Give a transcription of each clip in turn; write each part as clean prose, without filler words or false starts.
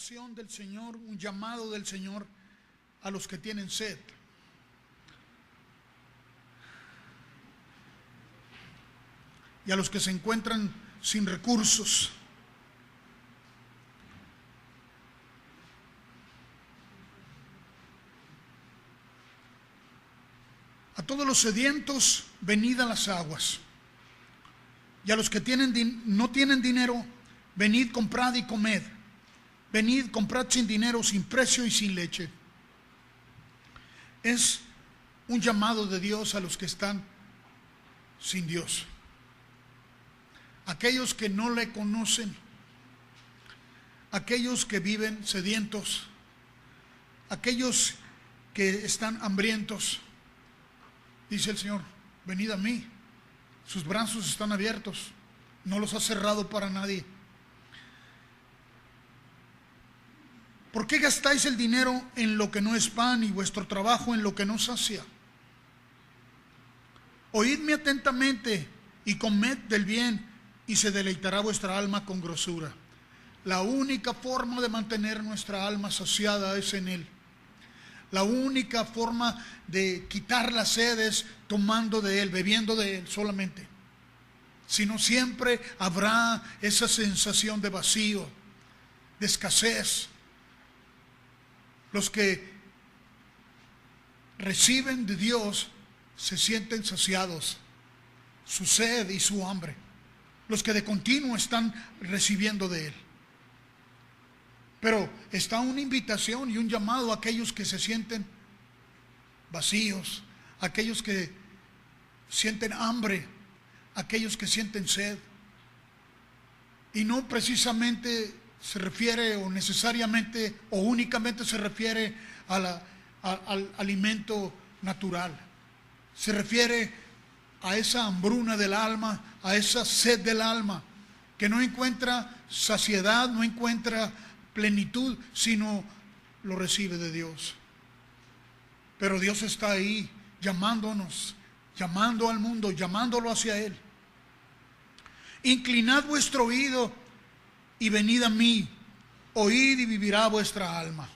invitación del Señor, un llamado del Señor a los que tienen sed. Y a los que se encuentran sin recursos. A todos los sedientos, venid a las aguas. Y a los que no tienen dinero, venid, comprad y comed. Venid, comprad sin dinero, sin precio y sin leche. Es un llamado de Dios a los que están sin Dios. Aquellos que no le conocen, aquellos que viven sedientos, aquellos que están hambrientos. Dice el Señor, venid a mí. Sus brazos están abiertos, no los ha cerrado para nadie. ¿Por qué gastáis el dinero en lo que no es pan y vuestro trabajo en lo que no sacia? Oídme atentamente y comed del bien, y se deleitará vuestra alma con grosura. La única forma de mantener nuestra alma saciada es en Él. La única forma de quitar la sed es tomando de Él, bebiendo de Él solamente. Si no, siempre habrá esa sensación de vacío, de escasez. Los que reciben de Dios se sienten saciados, su sed y su hambre. Los que de continuo están recibiendo de Él. Pero está una invitación y un llamado a aquellos que se sienten vacíos, aquellos que sienten hambre, aquellos que sienten sed. Y no precisamente se refiere o necesariamente o únicamente se refiere al alimento natural. Se refiere a esa hambruna del alma, a esa sed del alma, que no encuentra saciedad, no encuentra plenitud, sino lo recibe de Dios. Pero Dios está ahí llamándonos, llamando al mundo, llamándolo hacia Él. Inclinad vuestro oído y venid a mí, oíd y vivirá vuestra alma.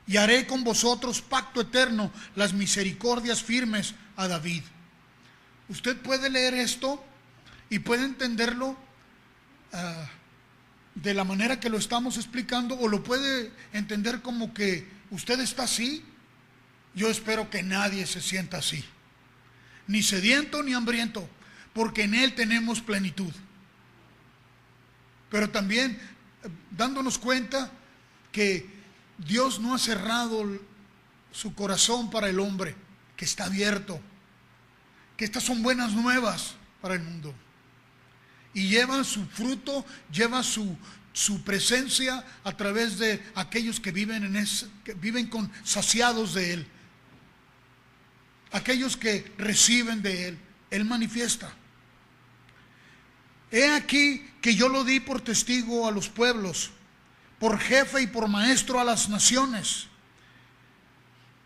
Y haré con vosotros pacto eterno, las misericordias firmes a David. Usted puede leer esto y puede entenderlo de la manera que lo estamos explicando, o lo puede entender como que usted está así. Yo espero que nadie se sienta así, ni sediento ni hambriento, porque en Él tenemos plenitud. Pero también dándonos cuenta que Dios no ha cerrado su corazón para el hombre, que está abierto, que estas son buenas nuevas para el mundo. Y llevan su fruto, lleva su presencia a través de aquellos que viven que viven saciados de Él. Aquellos que reciben de Él. Él manifiesta. He aquí que yo lo di por testigo a los pueblos, por jefe y por maestro a las naciones.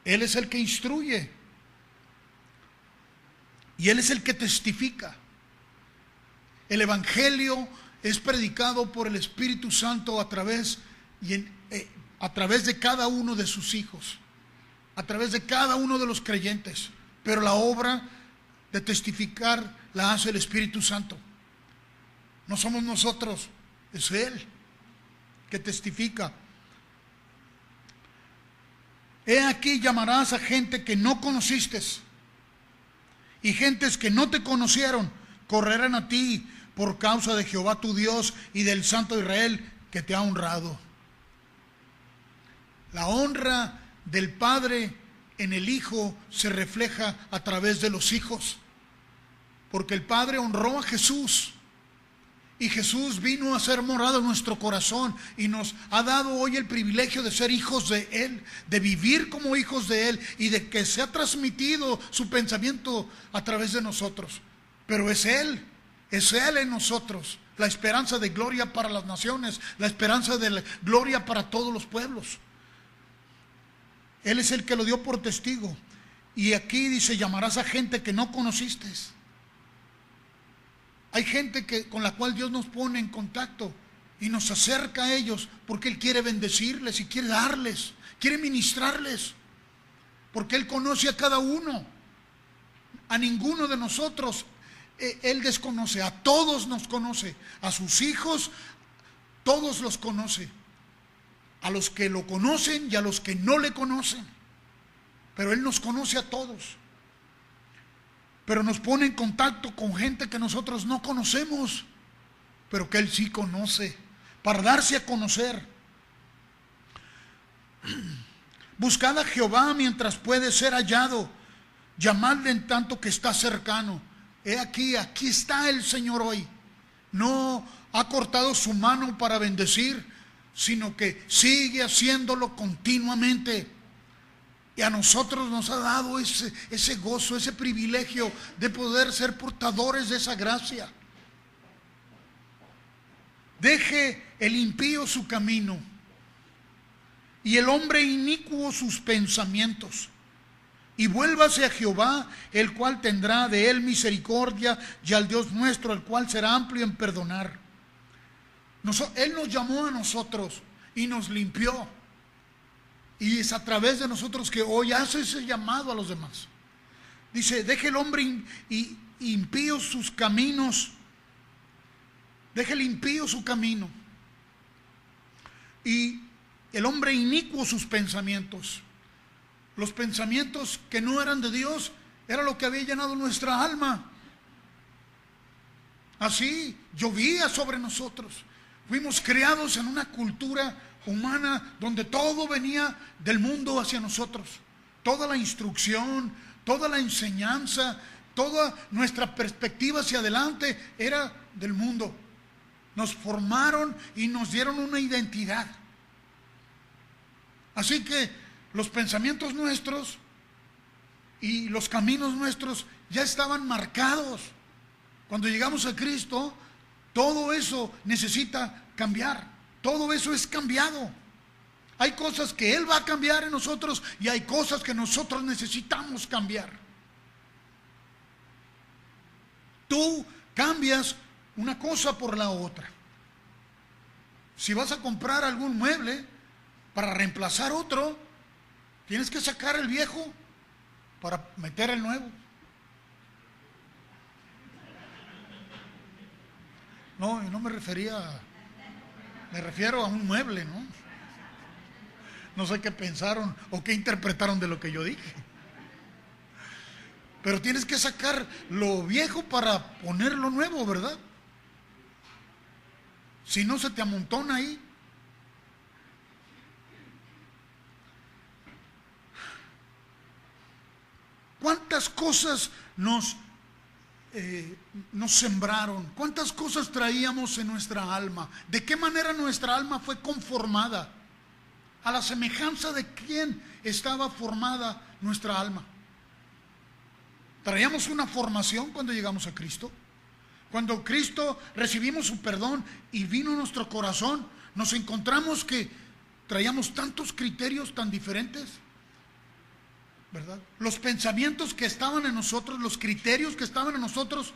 Él es el que instruye. Y Él es el que testifica. El Evangelio es predicado por el Espíritu Santo a través de cada uno de sus hijos, a través de cada uno de los creyentes. Pero la obra de testificar la hace el Espíritu Santo. No somos nosotros, es Él que testifica. He aquí llamarás a gente que no conociste, y gentes que no te conocieron correrán a ti por causa de Jehová tu Dios y del Santo de Israel que te ha honrado. La honra del Padre en el Hijo se refleja a través de los hijos, porque el Padre honró a Jesús, y Jesús vino a ser morado en nuestro corazón y nos ha dado hoy el privilegio de ser hijos de Él, de vivir como hijos de Él, y de que se ha transmitido su pensamiento a través de nosotros. Pero es Él en nosotros, la esperanza de gloria para las naciones, la esperanza de la gloria para todos los pueblos. Él es el que lo dio por testigo. Y aquí dice, llamarás a gente que no conociste. Hay gente con la cual Dios nos pone en contacto y nos acerca a ellos porque Él quiere bendecirles y quiere darles, quiere ministrarles, porque Él conoce a cada uno. A ninguno de nosotros Él desconoce, a todos nos conoce, a sus hijos, todos los conoce, a los que lo conocen y a los que no le conocen, pero Él nos conoce a todos. Pero nos pone en contacto con gente que nosotros no conocemos, pero que Él sí conoce, para darse a conocer. Buscad a Jehová mientras puede ser hallado, llamadle en tanto que está cercano. He aquí, aquí está el Señor hoy. No ha cortado su mano para bendecir, sino que sigue haciéndolo continuamente. Y a nosotros nos ha dado ese gozo, ese privilegio de poder ser portadores de esa gracia. Deje el impío su camino y el hombre inicuo sus pensamientos, y vuélvase a Jehová, el cual tendrá de él misericordia, y al Dios nuestro, el cual será amplio en perdonar. Él nos llamó a nosotros y nos limpió. Y es a través de nosotros que hoy hace ese llamado a los demás. Dice, deje el hombre impío sus caminos. Deje el impío su camino. Y el hombre inicuo sus pensamientos. Los pensamientos que no eran de Dios, era lo que había llenado nuestra alma. Así llovía sobre nosotros. Fuimos criados en una cultura humana donde todo venía del mundo hacia nosotros. Toda la instrucción, toda la enseñanza, toda nuestra perspectiva hacia adelante era del mundo. Nos formaron y nos dieron una identidad. Así que los pensamientos nuestros y los caminos nuestros ya estaban marcados. Cuando llegamos a Cristo, todo eso necesita cambiar. Todo eso es cambiado. Hay cosas que Él va a cambiar en nosotros y hay cosas que nosotros necesitamos cambiar. Tú cambias una cosa por la otra. Si vas a comprar algún mueble para reemplazar otro, tienes que sacar el viejo para meter el nuevo. No, no me refiero a un mueble, ¿no? No sé qué pensaron o qué interpretaron de lo que yo dije. Pero tienes que sacar lo viejo para poner lo nuevo, ¿verdad? Si no, se te amontona ahí. ¿Cuántas cosas nos sembraron? ¿Cuántas cosas traíamos en nuestra alma? ¿De qué manera nuestra alma fue conformada? ¿A la semejanza de quién estaba formada nuestra alma? ¿Traíamos una formación cuando llegamos a Cristo? Cuando Cristo recibimos su perdón y vino a nuestro corazón, nos encontramos que traíamos tantos criterios tan diferentes, ¿verdad? Los pensamientos que estaban en nosotros, los criterios que estaban en nosotros,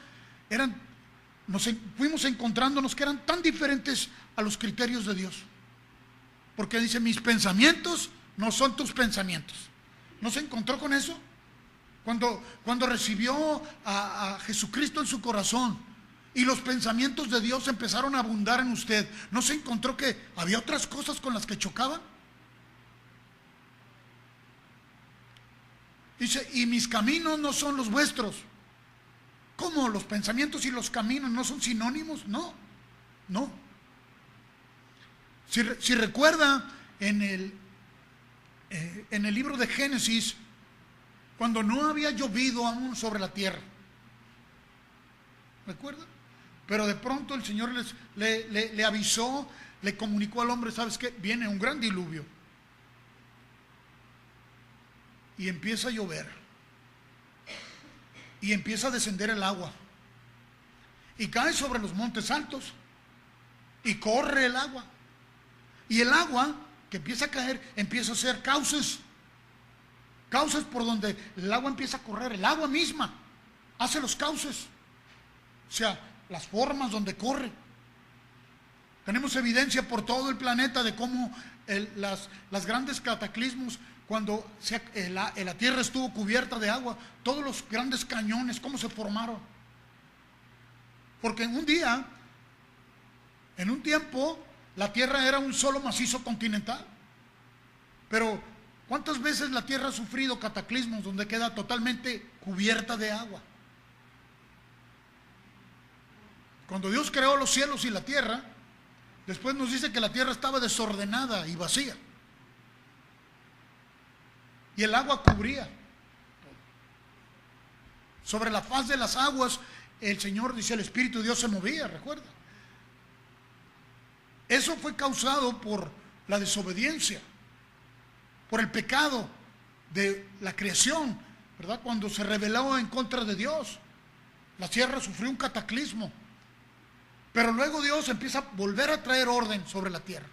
fuimos encontrándonos que eran tan diferentes a los criterios de Dios. Porque dice, mis pensamientos no son tus pensamientos. ¿No se encontró con eso? Cuando recibió a Jesucristo en su corazón y los pensamientos de Dios empezaron a abundar en usted, ¿no se encontró que había otras cosas con las que chocaban? Dice, y mis caminos no son los vuestros. ¿Cómo? ¿Los pensamientos y los caminos no son sinónimos? No. Si recuerda en el libro de Génesis, cuando no había llovido aún sobre la tierra, ¿recuerda? Pero de pronto el Señor le avisó, le comunicó al hombre, ¿sabes qué? Viene un gran diluvio. Y empieza a llover. Y empieza a descender el agua. Y cae sobre los montes altos. Y corre el agua. Y el agua que empieza a caer, empieza a hacer cauces. Cauces por donde el agua empieza a correr. El agua misma hace los cauces. O sea, las formas donde corre. Tenemos evidencia por todo el planeta de cómo las grandes cataclismos, cuando la tierra estuvo cubierta de agua, todos los grandes cañones, cómo se formaron. Porque en un tiempo, la tierra era un solo macizo continental. Pero, ¿cuántas veces la tierra ha sufrido cataclismos donde queda totalmente cubierta de agua? Cuando Dios creó los cielos y la tierra, después nos dice que la tierra estaba desordenada y vacía. Y el agua cubría. Sobre la faz de las aguas, el Señor, dice, el Espíritu de Dios se movía, recuerda. Eso fue causado por la desobediencia, por el pecado de la creación, ¿verdad? Cuando se rebeló en contra de Dios, la tierra sufrió un cataclismo. Pero luego Dios empieza a volver a traer orden sobre la tierra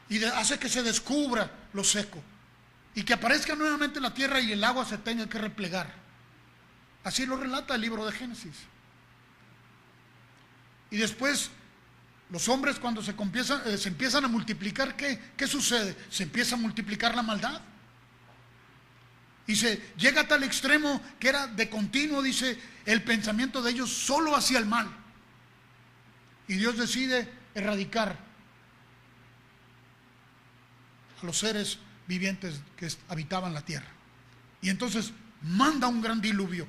y hace que se descubra lo seco y que aparezca nuevamente la tierra y el agua se tenga que replegar. Así lo relata el libro de Génesis. Y después los hombres, cuando se empiezan a multiplicar, ¿qué sucede? Se empieza a multiplicar la maldad. Y se llega a tal extremo que era de continuo, dice, el pensamiento de ellos solo hacia el mal. Y Dios decide erradicar a los seres vivientes que habitaban la tierra. Y entonces manda un gran diluvio.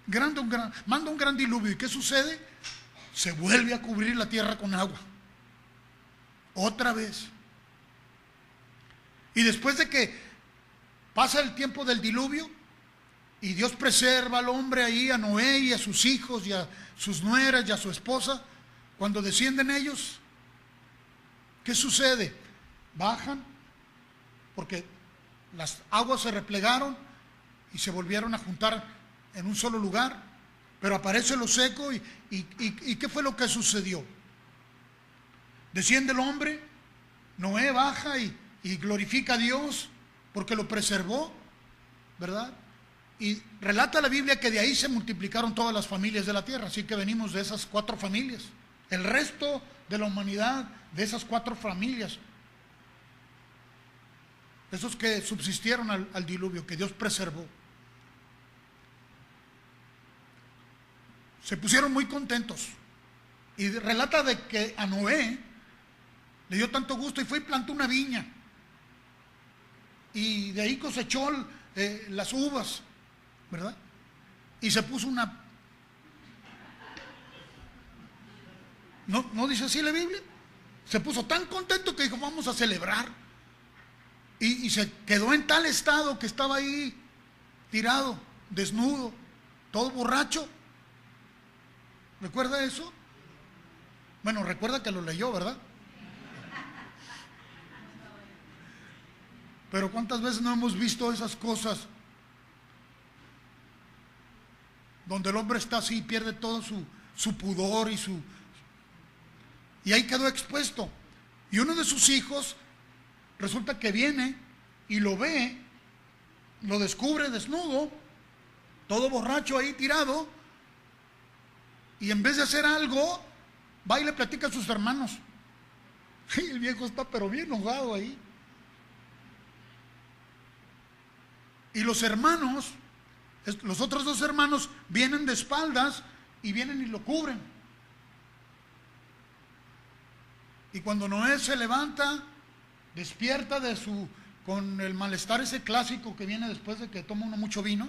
Manda un gran diluvio. ¿Y qué sucede? Se vuelve a cubrir la tierra con agua. Otra vez. Y después de que pasa el tiempo del diluvio, y Dios preserva al hombre ahí, a Noé y a sus hijos y a sus nueras y a su esposa, cuando descienden ellos, ¿qué sucede? Bajan, porque las aguas se replegaron y se volvieron a juntar en un solo lugar, pero aparece lo seco y ¿qué fue lo que sucedió? Desciende el hombre, Noé baja y glorifica a Dios porque lo preservó, ¿verdad? Y relata la Biblia que de ahí se multiplicaron todas las familias de la tierra, así que venimos de esas 4 familias. El resto de la humanidad, de esas 4 familias, esos que subsistieron al diluvio, que Dios preservó. Se pusieron muy contentos. Y relata de que a Noé le dio tanto gusto y fue y plantó una viña. Y de ahí cosechó las uvas, ¿verdad? Y se puso una... ¿No dice así la Biblia? Se puso tan contento que dijo, vamos a celebrar. Y se quedó en tal estado que estaba ahí tirado, desnudo, todo borracho. ¿Recuerda eso? Bueno, recuerda que lo leyó, ¿verdad? Pero ¿cuántas veces no hemos visto esas cosas donde el hombre está así, pierde todo su pudor y ahí quedó expuesto? Y uno de sus hijos resulta que viene y lo ve, lo descubre desnudo, todo borracho ahí tirado, y en vez de hacer algo, va y le platica a sus hermanos. Y el viejo está pero bien enojado ahí. Y los hermanos, los otros 2 hermanos, vienen de espaldas y vienen y lo cubren. Y cuando Noé se levanta, despierta con el malestar ese clásico que viene después de que toma uno mucho vino,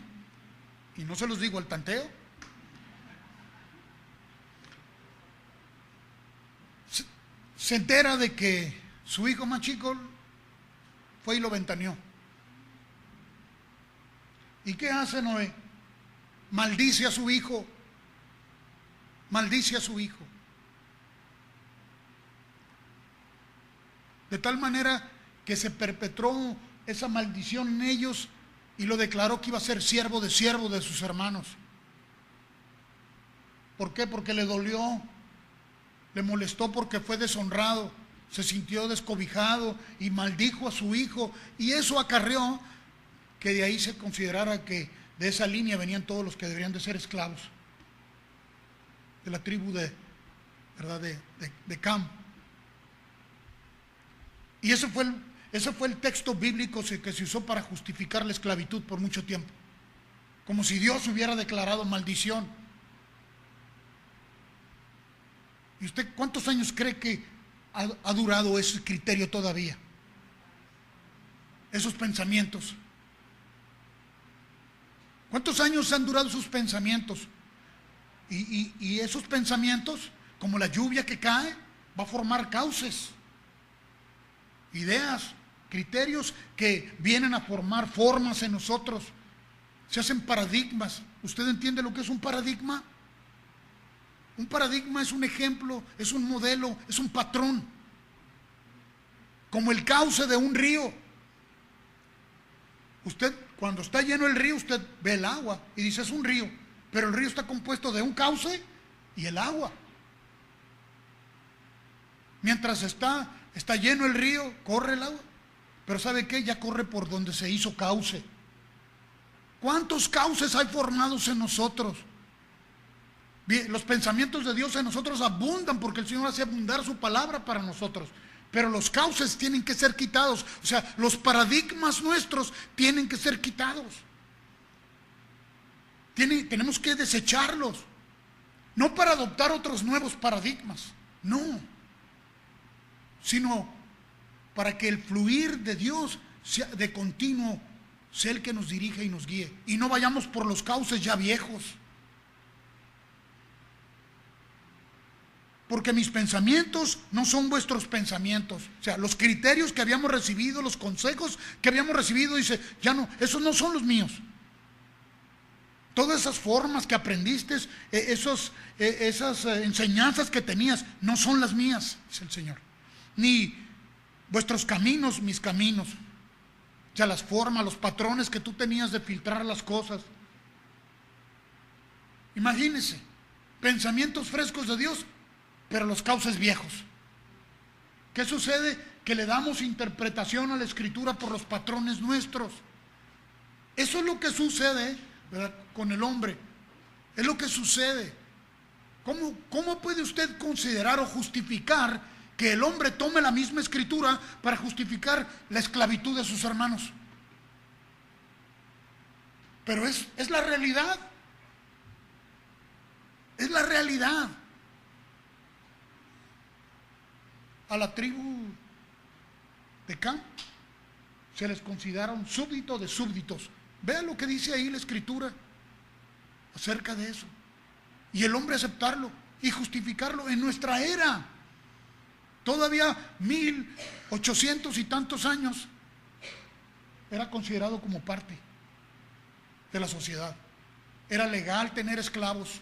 y no se los digo al tanteo, se entera de que su hijo más chico fue y lo ventaneó. ¿Y qué hace Noé? Maldice a su hijo. Maldice a su hijo. De tal manera que se perpetró esa maldición en ellos y lo declaró que iba a ser siervo de sus hermanos. ¿Por qué? Porque le dolió, le molestó porque fue deshonrado, se sintió descobijado y maldijo a su hijo, y eso acarreó que de ahí se considerara que de esa línea venían todos los que deberían de ser esclavos de la tribu de ¿verdad? De Cam. Y ese fue el texto bíblico que se usó para justificar la esclavitud por mucho tiempo. Como si Dios hubiera declarado maldición. ¿Y usted cuántos años cree que ha durado ese criterio todavía? Esos pensamientos. ¿Cuántos años han durado sus pensamientos? Y esos pensamientos, como la lluvia que cae, va a formar cauces, ideas, criterios que vienen a formar formas en nosotros. Se hacen paradigmas. ¿Usted entiende lo que es un paradigma? Un paradigma es un ejemplo, es un modelo, es un patrón. Como el cauce de un río. Usted, cuando está lleno el río, usted ve el agua y dice es un río. Pero el río está compuesto de un cauce y el agua. Mientras está lleno el río, corre el agua. Pero ¿sabe qué? Ya corre por donde se hizo cauce. ¿Cuántos cauces hay formados en nosotros? Bien, los pensamientos de Dios en nosotros abundan porque el Señor hace abundar su palabra para nosotros. Pero los cauces tienen que ser quitados. O sea, los paradigmas nuestros tienen que ser quitados. Tenemos que desecharlos. No para adoptar otros nuevos paradigmas. No. Sino para que el fluir de Dios sea de continuo, sea el que nos dirija y nos guíe. Y no vayamos por los cauces ya viejos. Porque mis pensamientos no son vuestros pensamientos. O sea, los criterios que habíamos recibido, los consejos que habíamos recibido, dice, ya no, esos no son los míos. Todas esas formas que aprendiste, esas enseñanzas que tenías, no son las mías, dice el Señor. Ni vuestros caminos, mis caminos. O sea, las formas, los patrones que tú tenías de filtrar las cosas. Imagínense, pensamientos frescos de Dios, pero los cauces viejos. ¿Qué sucede? Que le damos interpretación a la Escritura por los patrones nuestros. Eso es lo que sucede, ¿verdad?, con el hombre. Es lo que sucede. ¿Cómo puede usted considerar o justificar que el hombre tome la misma Escritura para justificar la esclavitud de sus hermanos? Pero es la realidad. Es la realidad. A la tribu de Cam se les considera un súbdito de súbditos. Vea lo que dice ahí la Escritura acerca de eso. Y el hombre aceptarlo y justificarlo en nuestra era. Todavía 1800 y tantos años era considerado como parte de la sociedad. Era legal tener esclavos.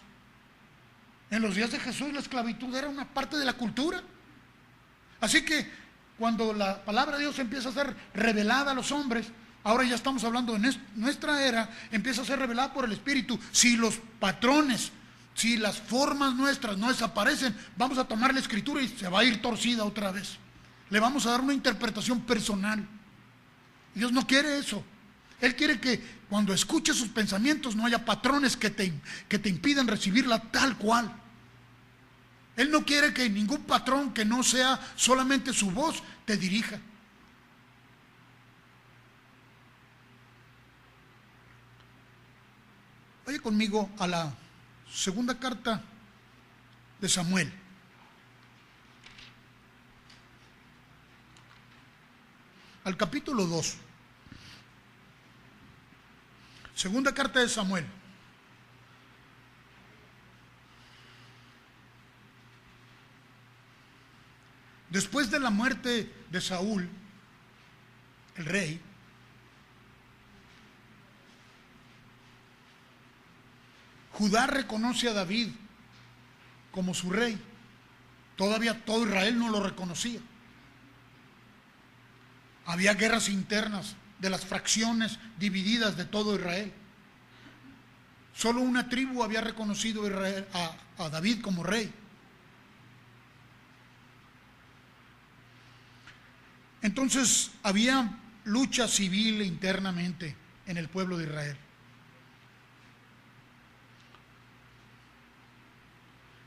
En los días de Jesús la esclavitud era una parte de la cultura. Así que cuando la palabra de Dios empieza a ser revelada a los hombres, ahora ya estamos hablando de nuestra era, empieza a ser revelada por el Espíritu. Si los patrones, si las formas nuestras no desaparecen, vamos a tomar la Escritura y se va a ir torcida otra vez. Le vamos a dar una interpretación personal. Dios no quiere eso. Él quiere que cuando escuches sus pensamientos no haya patrones que te impidan recibirla tal cual. Él no quiere que ningún patrón que no sea solamente su voz te dirija. Vaya conmigo a la segunda carta de Samuel. Al capítulo 2. Segunda carta de Samuel. Después de la muerte de Saúl, el rey, Judá reconoce a David como su rey. Todavía todo Israel no lo reconocía. Había guerras internas de las fracciones divididas de todo Israel. Solo una tribu había reconocido a David como rey. Entonces había lucha civil internamente en el pueblo de Israel.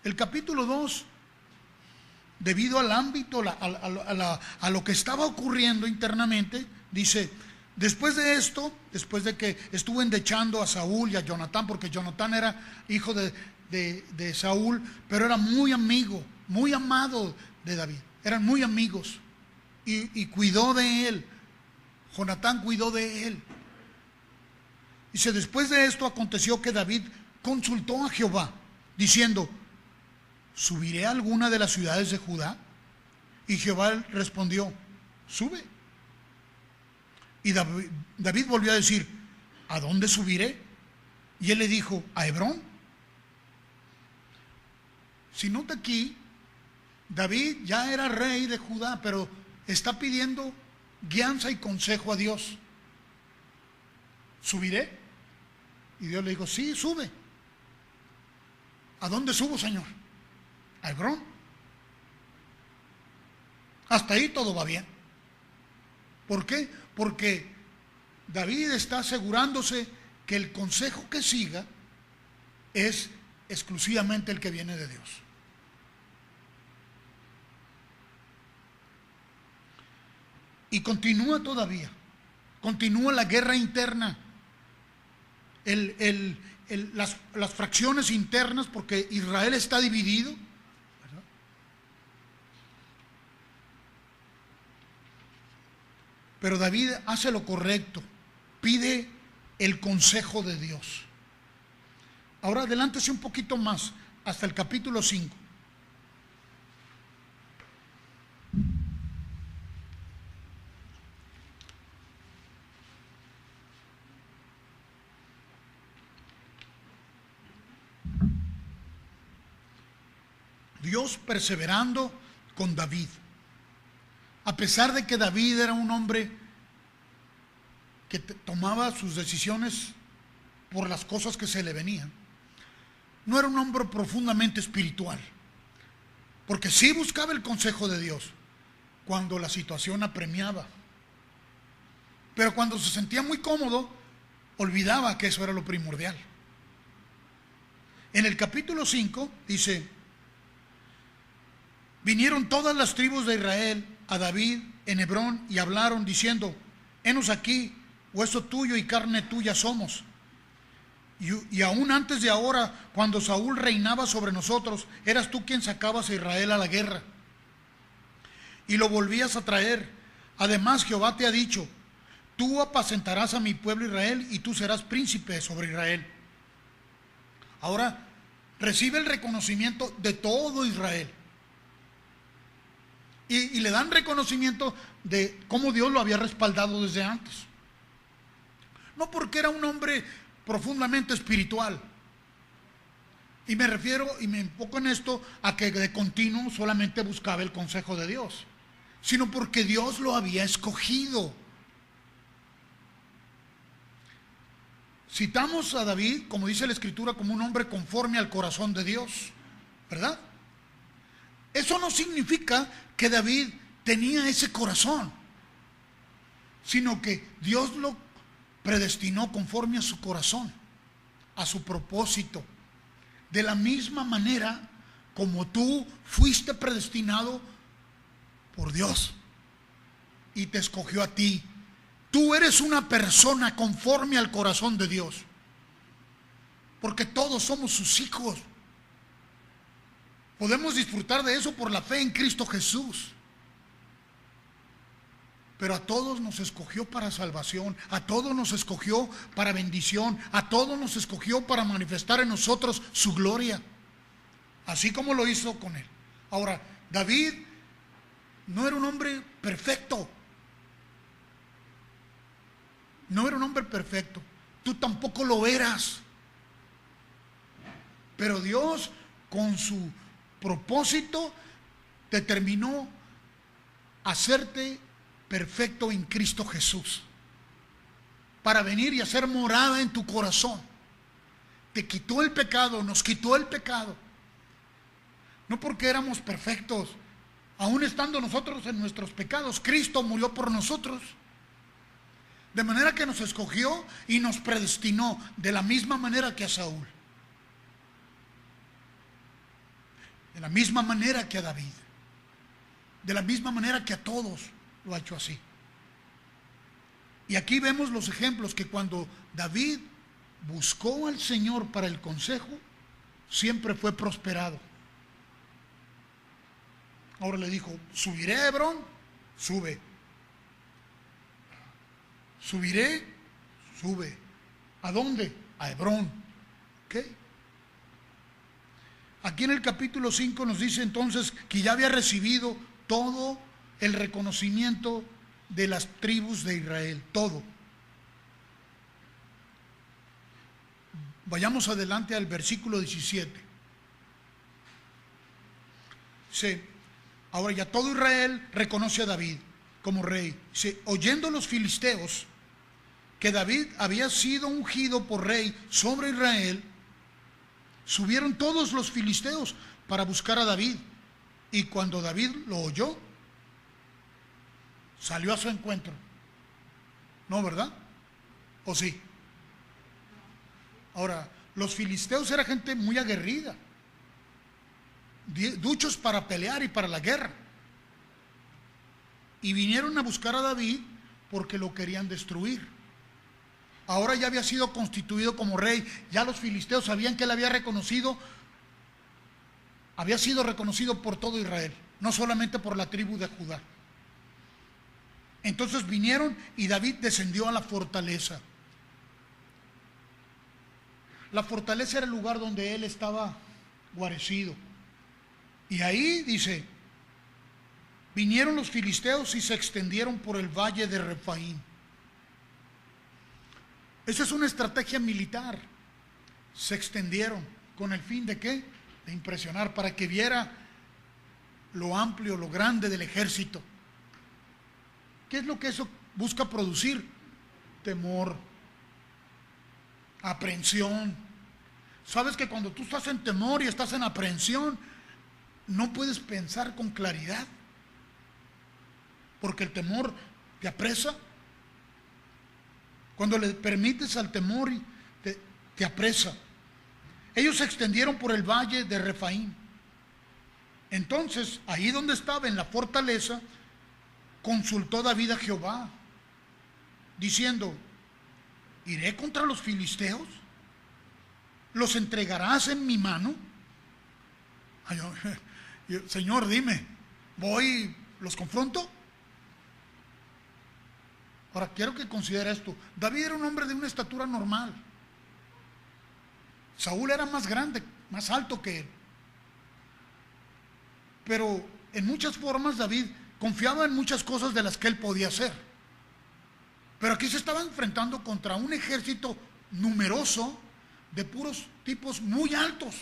El capítulo 2 debido al ámbito, a lo que estaba ocurriendo internamente, dice, después de esto, después de que estuvo endechando a Saúl y a Jonatán, porque Jonatán era hijo de Saúl, pero era muy amigo, muy amado de David, eran muy amigos, y cuidó de él. Jonatán cuidó de él. Dice, después de esto aconteció que David consultó a Jehová, diciendo, ¿subiré a alguna de las ciudades de Judá? Y Jehová respondió, sube. Y David volvió a decir, ¿a dónde subiré? Y él le dijo, a Hebrón. Si nota aquí, David ya era rey de Judá, pero está pidiendo guianza y consejo a Dios. ¿Subiré? Y Dios le dijo, sí, sube. ¿A dónde subo, Señor? A Hebrón. Hasta ahí todo va bien. ¿Por qué? Porque David está asegurándose que el consejo que siga es exclusivamente el que viene de Dios. Y continúa todavía, continúa la guerra interna, las fracciones internas, porque Israel está dividido, ¿verdad? Pero David hace lo correcto, pide el consejo de Dios. Ahora adelántese un poquito más, hasta el capítulo 5. Dios perseverando con David. A pesar de que David era un hombre que tomaba sus decisiones por las cosas que se le venían, no era un hombre profundamente espiritual, porque sí buscaba el consejo de Dios cuando la situación apremiaba, pero cuando se sentía muy cómodo, olvidaba que eso era lo primordial. En el capítulo 5 dice, vinieron todas las tribus de Israel a David en Hebrón y hablaron diciendo, henos aquí, hueso tuyo y carne tuya somos. Y aún antes de ahora, cuando Saúl reinaba sobre nosotros, eras tú quien sacabas a Israel a la guerra y lo volvías a traer. Además, Jehová te ha dicho, tú apacentarás a mi pueblo Israel y tú serás príncipe sobre Israel. Ahora, recibe el reconocimiento de todo Israel. Y le dan reconocimiento de cómo Dios lo había respaldado desde antes. No porque era un hombre profundamente espiritual. Y me refiero, y me enfoco en esto, a que de continuo solamente buscaba el consejo de Dios, sino porque Dios lo había escogido. Citamos a David, como dice la Escritura, como un hombre conforme al corazón de Dios, ¿verdad? Eso no significa que David tenía ese corazón, sino que Dios lo predestinó conforme a su corazón, a su propósito. De la misma manera como tú fuiste predestinado por Dios y te escogió a ti. Tú eres una persona conforme al corazón de Dios, porque todos somos sus hijos. Podemos disfrutar de eso por la fe en Cristo Jesús. Pero a todos nos escogió para salvación, a todos nos escogió para bendición, a todos nos escogió para manifestar en nosotros su gloria, así como lo hizo con él. Ahora, David no era un hombre perfecto. No era un hombre perfecto. Tú tampoco lo eras. Pero Dios, con su propósito, determinó hacerte perfecto en Cristo Jesús, para venir y hacer morada en tu corazón. Te quitó el pecado, nos quitó el pecado. No porque éramos perfectos, aún estando nosotros en nuestros pecados, Cristo murió por nosotros. De manera que nos escogió y nos predestinó de la misma manera que a Saúl, de la misma manera que a David. de la misma manera que a todos lo ha hecho así. Y aquí vemos los ejemplos que cuando David buscó al Señor para el consejo, siempre fue prosperado. Ahora le dijo, subiré a Hebrón, sube. Subiré, sube. ¿A dónde? A Hebrón. ¿Ok? Aquí en el capítulo 5 nos dice entonces que ya había recibido todo el reconocimiento de las tribus de Israel, todo. Vayamos adelante al versículo 17. Dice, ahora ya todo Israel reconoce a David como rey. Dice, oyendo los filisteos que David había sido ungido por rey sobre Israel, subieron todos los filisteos para buscar a David. Y cuando David lo oyó, salió a su encuentro. ¿No, verdad? ¿O sí? Ahora, los filisteos eran gente muy aguerrida, duchos para pelear y para la guerra. Y vinieron a buscar a David porque lo querían destruir. Ahora ya había sido constituido como rey. Ya los filisteos sabían que él había sido reconocido por todo Israel, no solamente por la tribu de Judá. Entonces vinieron y David descendió a la fortaleza. La fortaleza era el lugar donde él estaba guarecido. Y ahí dice, vinieron los filisteos y se extendieron por el valle de Refaín. Esa es una estrategia militar. Se extendieron con el fin de ¿qué? De impresionar, para que viera lo amplio, lo grande del ejército. ¿Qué es lo que eso busca producir? Temor, aprehensión. Sabes que cuando tú estás en temor y estás en aprehensión, no puedes pensar con claridad, porque el temor te apresa. Cuando le permites al temor, te apresa. Ellos se extendieron por el valle de Refaín. Entonces, ahí donde estaba, en la fortaleza, consultó David a Jehová, diciendo, ¿iré contra los filisteos? ¿Los entregarás en mi mano? Señor, dime, ¿voy, los confronto? Ahora, quiero que considere esto. David era un hombre de una estatura normal. Saúl era más grande, más alto que él. Pero en muchas formas David confiaba en muchas cosas de las que él podía hacer. Pero aquí se estaba enfrentando contra un ejército numeroso de puros tipos muy altos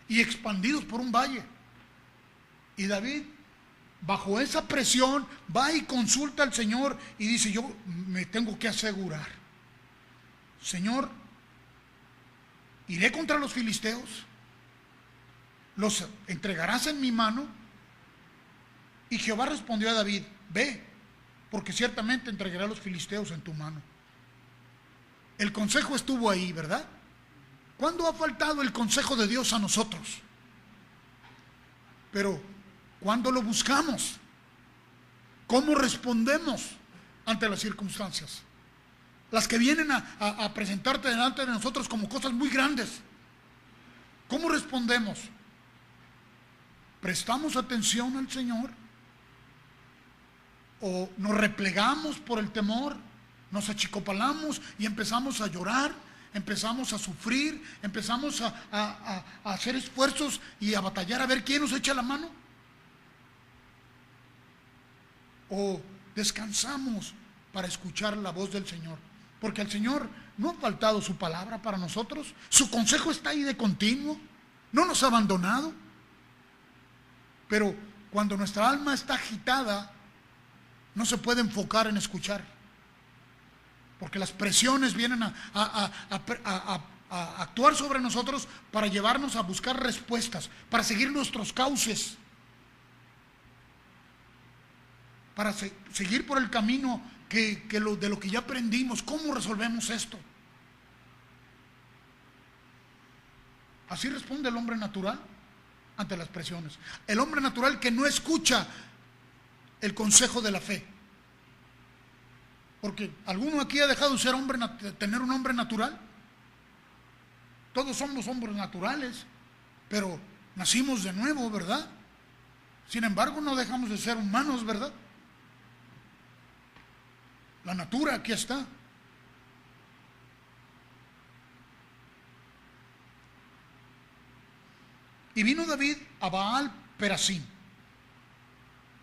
y expandidos por un valle. Y David, bajo esa presión, va y consulta al Señor y dice, yo me tengo que asegurar. Señor, ¿iré contra los filisteos? ¿Los entregarás en mi mano? Y Jehová respondió a David, ve, porque ciertamente entregaré a los filisteos en tu mano. El consejo estuvo ahí, ¿verdad? ¿Cuándo ha faltado el consejo de Dios a nosotros? Pero, ¿cuándo lo buscamos? ¿Cómo respondemos ante las circunstancias? Las que vienen a presentarte delante de nosotros como cosas muy grandes. ¿Cómo respondemos? ¿Prestamos atención al Señor? ¿O nos replegamos por el temor? ¿Nos achicopalamos y empezamos a llorar? ¿Empezamos a sufrir? ¿Empezamos a hacer esfuerzos y a batallar a ver quién nos echa la mano? ¿O descansamos para escuchar la voz del Señor? Porque al Señor no ha faltado su palabra para nosotros. Su consejo está ahí de continuo. No nos ha abandonado. Pero cuando nuestra alma está agitada, no se puede enfocar en escuchar. Porque las presiones vienen a actuar sobre nosotros para llevarnos a buscar respuestas, para seguir nuestros cauces, para seguir por el camino de lo que ya aprendimos. ¿Cómo resolvemos esto? Así responde el hombre natural. ante las presiones. El hombre natural que no escucha el consejo de la fe. Porque ¿alguno aquí ha dejado de ser hombre, tener un hombre natural? Todos somos hombres naturales, pero nacimos de nuevo, ¿verdad? Sin embargo, no dejamos de ser humanos, ¿verdad? La natura aquí está. Y vino David a Baal Perasim,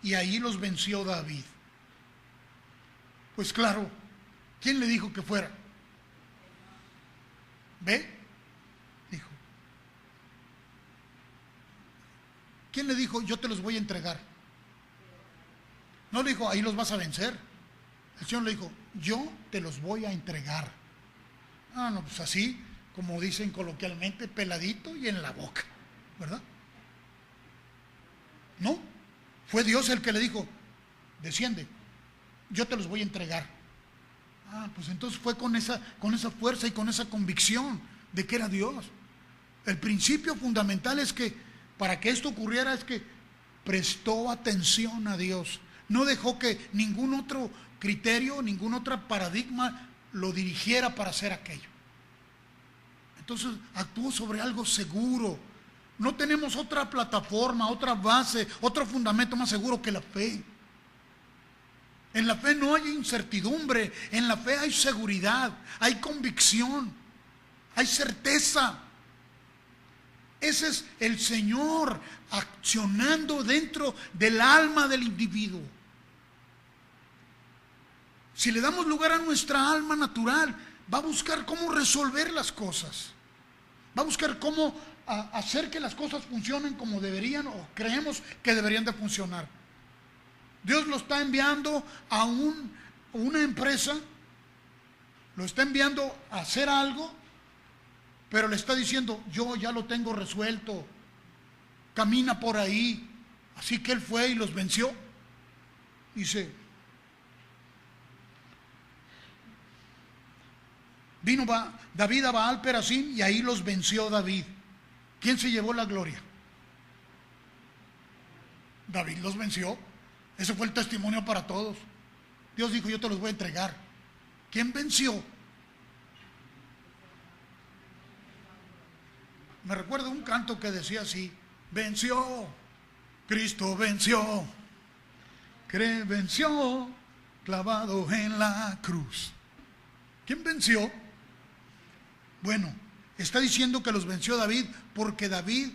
y ahí los venció David. Pues claro, ¿quién le dijo que fuera? ¿Ve? Dijo. ¿Quién le dijo, yo te los voy a entregar? No le dijo, ahí los vas a vencer. El Señor le dijo, yo te los voy a entregar. Ah, no, pues así, como dicen coloquialmente, peladito y en la boca, ¿verdad? No, fue Dios el que le dijo, desciende, yo te los voy a entregar. Ah, pues entonces fue con esa fuerza y con esa convicción de que era Dios. El principio fundamental es que para que esto ocurriera es que prestó atención a Dios. No dejó que ningún otro criterio, ningún otro paradigma lo dirigiera para hacer aquello. Entonces actuó sobre algo seguro. No tenemos otra plataforma, otra base, otro fundamento más seguro que la fe. En la fe no hay incertidumbre, en la fe hay seguridad, hay convicción, hay certeza. Ese es el Señor accionando dentro del alma del individuo. Si le damos lugar a nuestra alma natural, va a buscar cómo resolver las cosas. Va a buscar cómo hacer que las cosas funcionen como deberían o creemos que deberían de funcionar. Dios lo está enviando a una empresa, lo está enviando a hacer algo, pero le está diciendo, yo ya lo tengo resuelto, camina por ahí. Así que él fue y los venció. Dice, vino David a Baal Perasim y ahí los venció David. ¿Quién se llevó la gloria? David los venció. Ese fue el testimonio para todos. Dios dijo, yo te los voy a entregar. ¿Quién venció? Me recuerdo un canto que decía así, venció, Cristo venció, venció, clavado en la cruz. ¿Quién venció? Bueno, está diciendo que los venció David porque David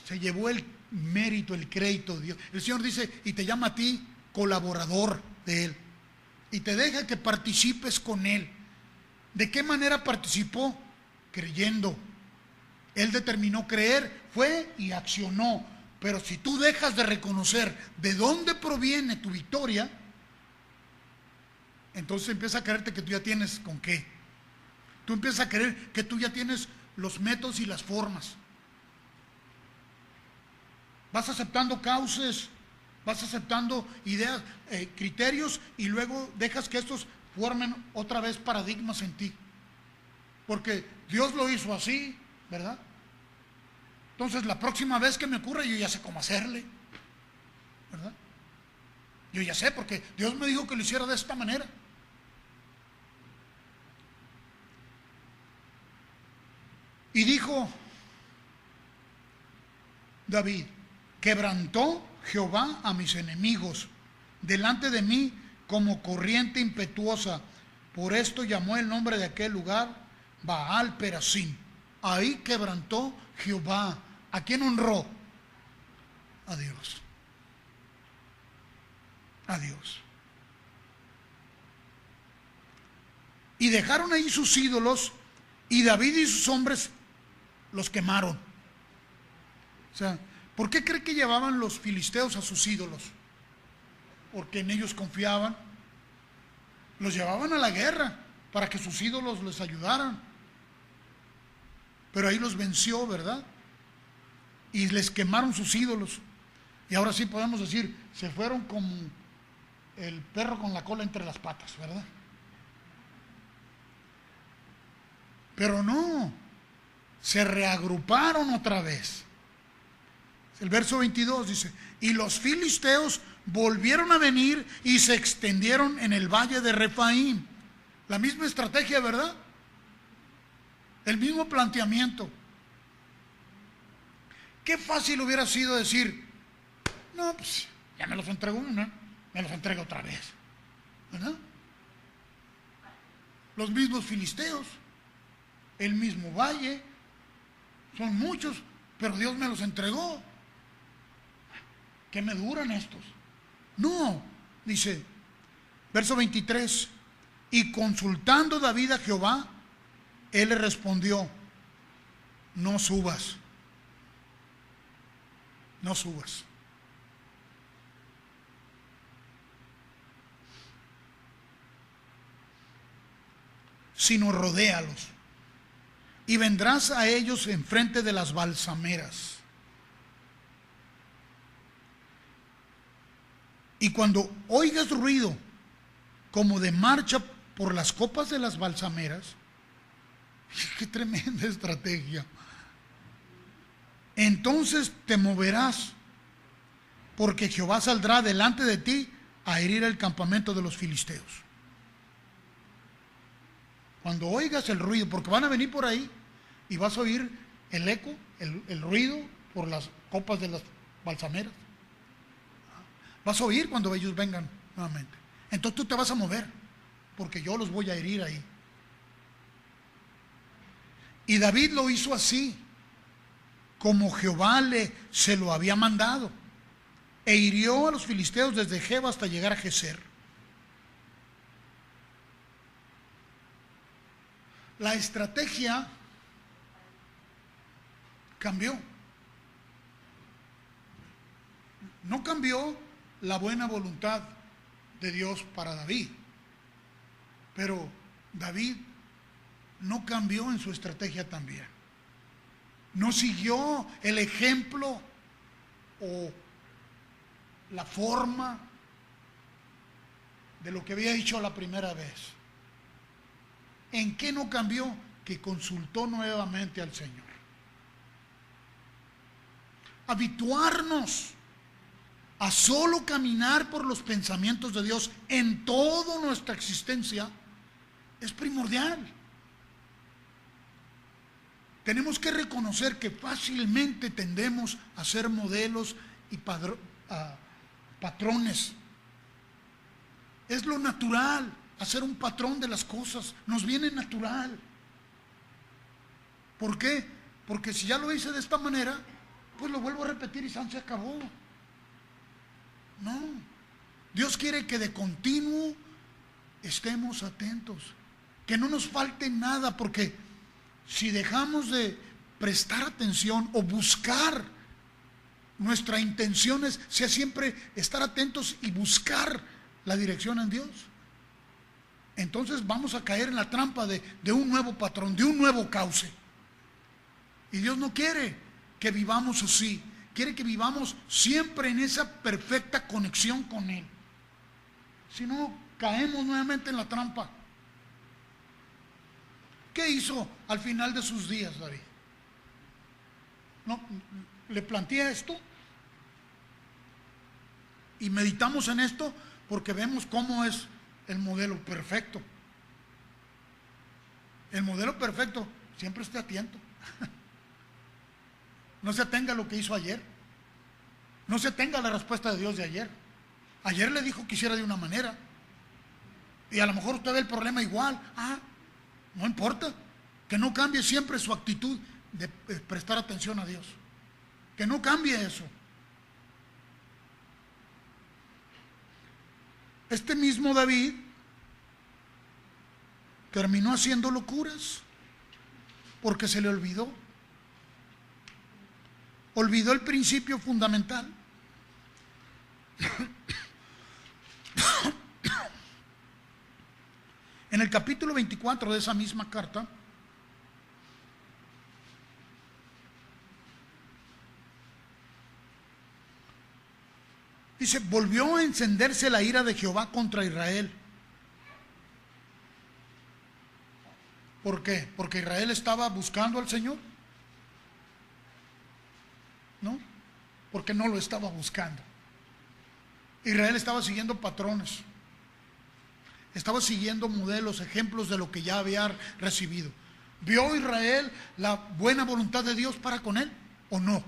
se llevó el mérito, el crédito de Dios. El Señor dice, y te llama a ti colaborador de Él. Y te deja que participes con Él. ¿De qué manera participó? Creyendo. Él determinó creer, fue y accionó. Pero si tú dejas de reconocer de dónde proviene tu victoria, entonces empieza a creerte que tú ya tienes con qué. Tú empiezas a creer que tú ya tienes los métodos y las formas. Vas aceptando causas, vas aceptando ideas, criterios, y luego dejas que estos formen otra vez paradigmas en ti. Porque Dios lo hizo así, ¿verdad? Entonces la próxima vez que me ocurra yo ya sé cómo hacerle, ¿verdad? Yo ya sé porque Dios me dijo que lo hiciera de esta manera. Y dijo David, quebrantó Jehová a mis enemigos delante de mí como corriente impetuosa. Por esto llamó el nombre de aquel lugar Baal Perasim. Ahí quebrantó Jehová. ¿A quién honró? A Dios. A Dios. Y dejaron ahí sus ídolos, y David y sus hombres los quemaron. O sea, ¿por qué cree que llevaban los filisteos a sus ídolos? Porque en ellos confiaban. Los llevaban a la guerra para que sus ídolos les ayudaran. Pero ahí los venció, ¿verdad? Y les quemaron sus ídolos. Y ahora sí podemos decir, se fueron como el perro con la cola entre las patas, ¿verdad? Pero no, se reagruparon otra vez. El verso 22 dice: y los filisteos volvieron a venir y se extendieron en el valle de Refaim. La misma estrategia, ¿verdad? El mismo planteamiento. Qué fácil hubiera sido decir: no, pues ya me los entregó una, me los entrega otra vez, ¿verdad? Los mismos filisteos, el mismo valle, son muchos, pero Dios me los entregó. ¿Qué me duran estos? No, dice, verso 23, y consultando David a Jehová, él le respondió: no subas, no subas. Sino rodéalos, y vendrás a ellos enfrente de las balsameras. Y cuando oigas ruido como de marcha por las copas de las balsameras, qué tremenda estrategia, entonces te moverás, porque Jehová saldrá delante de ti a herir el campamento de los filisteos. Cuando oigas el ruido, porque van a venir por ahí y vas a oír el eco, el ruido por las copas de las balsameras. Vas a oír cuando ellos vengan nuevamente. Entonces tú te vas a mover, porque yo los voy a herir ahí. Y David lo hizo así, como Jehová se lo había mandado, e hirió a los filisteos desde Geba hasta llegar a Geser. La estrategia cambió. No cambió la buena voluntad de Dios para David, pero David no cambió en su estrategia también. No siguió el ejemplo o la forma de lo que había dicho la primera vez. ¿En qué no cambió? Que consultó nuevamente al Señor. Habituarnos a solo caminar por los pensamientos de Dios en toda nuestra existencia es primordial. Tenemos que reconocer que fácilmente tendemos a ser modelos y patrones. Es lo natural, hacer un patrón de las cosas, nos viene natural. ¿Por qué? Porque si ya lo hice de esta manera, pues lo vuelvo a repetir y se acabó. No, Dios quiere que de continuo estemos atentos, que no nos falte nada, porque si dejamos de prestar atención o buscar, nuestra intención sea siempre estar atentos y buscar la dirección en Dios, entonces vamos a caer en la trampa de un nuevo patrón, de un nuevo cauce. Y Dios no quiere que vivamos así, quiere que vivamos siempre en esa perfecta conexión con Él. Si no, caemos nuevamente en la trampa. ¿Qué hizo al final de sus días David? No, le planteé esto y meditamos en esto porque vemos cómo es el modelo perfecto. El modelo perfecto siempre esté atento. No se atenga a lo que hizo ayer. No se atenga a la respuesta de Dios de ayer. Ayer le dijo que hiciera de una manera y a lo mejor usted ve el problema igual. No importa. Que no cambie siempre su actitud de prestar atención a Dios. Que no cambie eso. Este mismo David terminó haciendo locuras porque se le olvidó. Olvidó el principio fundamental. En el capítulo 24 de esa misma carta, dice: volvió a encenderse la ira de Jehová contra Israel. ¿Por qué? Porque Israel estaba buscando al Señor. ¿No? porque no lo estaba buscando. Israel estaba siguiendo patrones, estaba siguiendo modelos, ejemplos de lo que ya había recibido. ¿Vio Israel la buena voluntad de Dios para con él o no?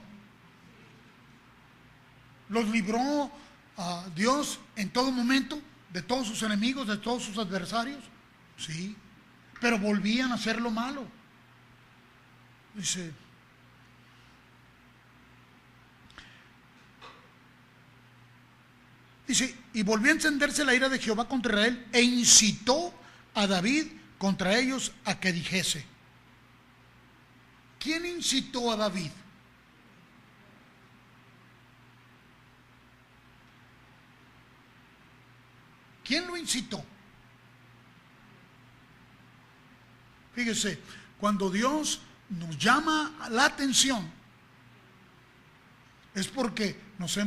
¿Los libró a Dios en todo momento de todos sus enemigos, de todos sus adversarios? Sí, pero volvían a hacer lo malo. Dice, y volvió a encenderse la ira de Jehová contra Israel e incitó a David contra ellos a que dijese. ¿Quién incitó a David? ¿Quién lo incitó? Fíjese, cuando Dios nos llama la atención, es porque nos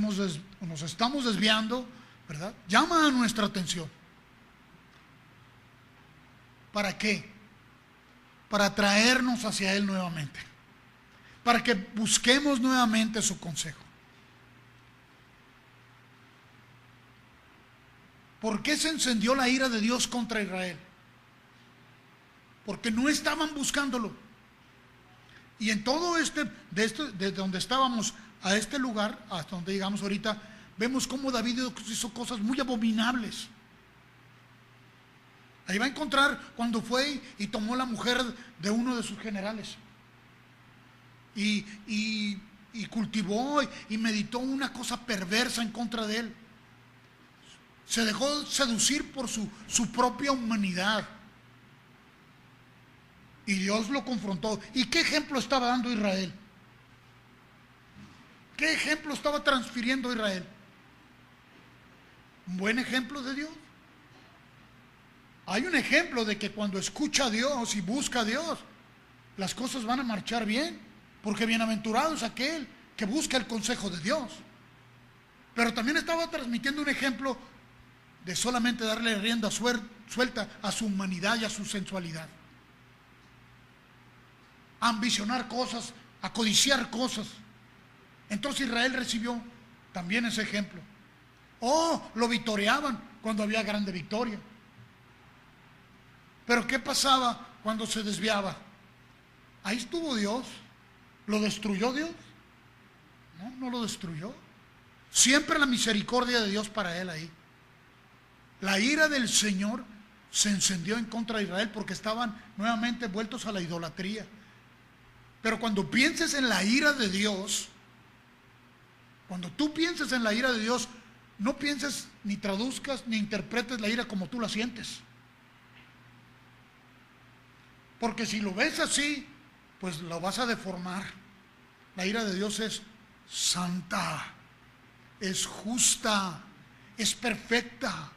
estamos desviando, ¿verdad? Llama a nuestra atención. ¿Para qué? Para traernos hacia Él nuevamente. Para que busquemos nuevamente su consejo. ¿Por qué se encendió la ira de Dios contra Israel? Porque no estaban buscándolo. Y en todo de donde estábamos a este lugar, hasta donde llegamos ahorita, vemos cómo David hizo cosas muy abominables. Ahí va a encontrar cuando fue y tomó la mujer de uno de sus generales. Y cultivó y meditó una cosa perversa en contra de él. Se dejó seducir por su propia humanidad. Y Dios lo confrontó. ¿Y qué ejemplo estaba dando Israel? ¿Qué ejemplo estaba transfiriendo Israel? ¿Un buen ejemplo de Dios? Hay un ejemplo de que cuando escucha a Dios y busca a Dios, las cosas van a marchar bien, porque bienaventurado es aquel que busca el consejo de Dios. Pero también estaba transmitiendo un ejemplo de solamente darle rienda suelta a su humanidad y a su sensualidad. A ambicionar cosas, a codiciar cosas. Entonces Israel recibió también ese ejemplo. Lo vitoreaban cuando había grande victoria. Pero ¿qué pasaba cuando se desviaba? Ahí estuvo Dios. ¿Lo destruyó Dios? No, no lo destruyó. Siempre la misericordia de Dios para él ahí. La ira del Señor se encendió en contra de Israel porque estaban nuevamente vueltos a la idolatría. Pero cuando pienses en la ira de Dios, cuando tú pienses en la ira de Dios, no pienses ni traduzcas ni interpretes la ira como tú la sientes. Porque si lo ves así, pues lo vas a deformar. La ira de Dios es santa, es justa, es perfecta.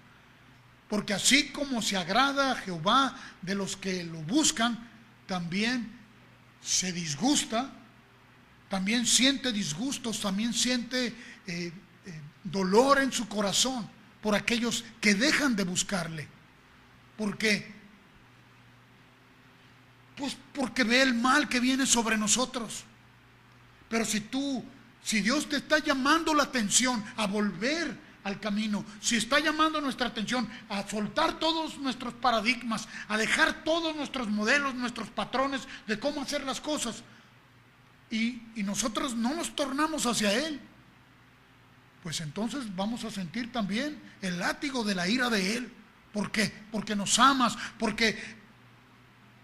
Porque así como se agrada a Jehová de los que lo buscan, también se disgusta, también siente disgustos, también siente dolor en su corazón por aquellos que dejan de buscarle. ¿Por qué? Pues porque ve el mal que viene sobre nosotros. Pero si Dios te está llamando la atención a volver al camino, si está llamando nuestra atención a soltar todos nuestros paradigmas, a dejar todos nuestros modelos, nuestros patrones de cómo hacer las cosas, y nosotros no nos tornamos hacia Él, pues entonces vamos a sentir también el látigo de la ira de Él. ¿Por qué? Porque nos amas, porque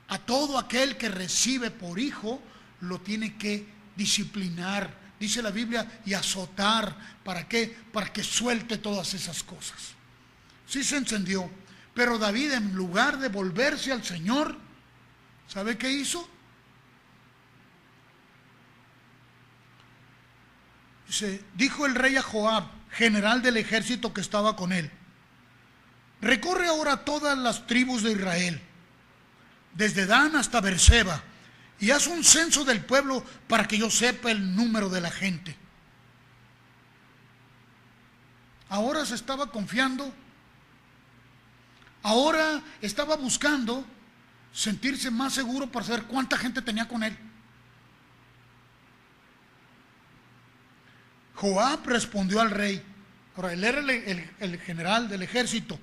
a todo aquel que recibe por hijo lo tiene que disciplinar, dice la Biblia, y azotar. ¿Para qué? Para que suelte todas esas cosas. Sí se encendió, pero David, en lugar de volverse al Señor, ¿sabe qué hizo? Dijo el rey a Joab, general del ejército que estaba con él: recorre ahora todas las tribus de Israel, desde Dan hasta Beerseba, y haz un censo del pueblo para que yo sepa el número de la gente. Ahora se estaba confiando, ahora estaba buscando sentirse más seguro para saber cuánta gente tenía con él. Joab respondió al rey. Ahora, él era el general del ejército.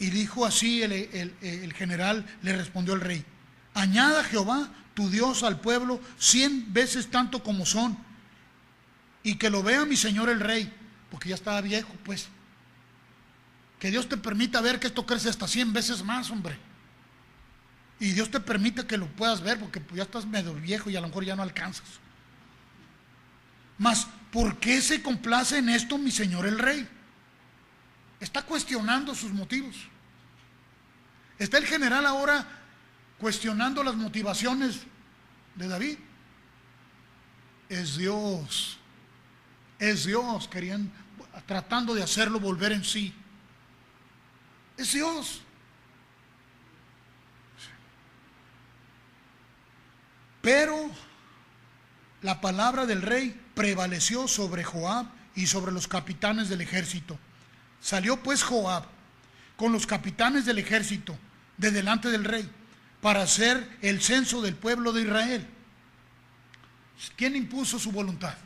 Y dijo así el general, le respondió al rey: añada Jehová tu Dios al pueblo 100 veces tanto como son, y que lo vea mi señor el rey, porque ya estaba viejo, pues. Que Dios te permita ver que esto crece hasta 100 veces más, hombre. Y Dios te permite que lo puedas ver, porque ya estás medio viejo y a lo mejor ya no alcanzas. Mas, ¿por qué se complace en esto mi señor el rey? Está cuestionando sus motivos. Está el general ahora cuestionando las motivaciones de David. Es Dios, tratando de hacerlo volver en sí. Es Dios. Pero la palabra del rey prevaleció sobre Joab y sobre los capitanes del ejército. Salió pues Joab con los capitanes del ejército de delante del rey para hacer el censo del pueblo de Israel. ¿Quién impuso su voluntad?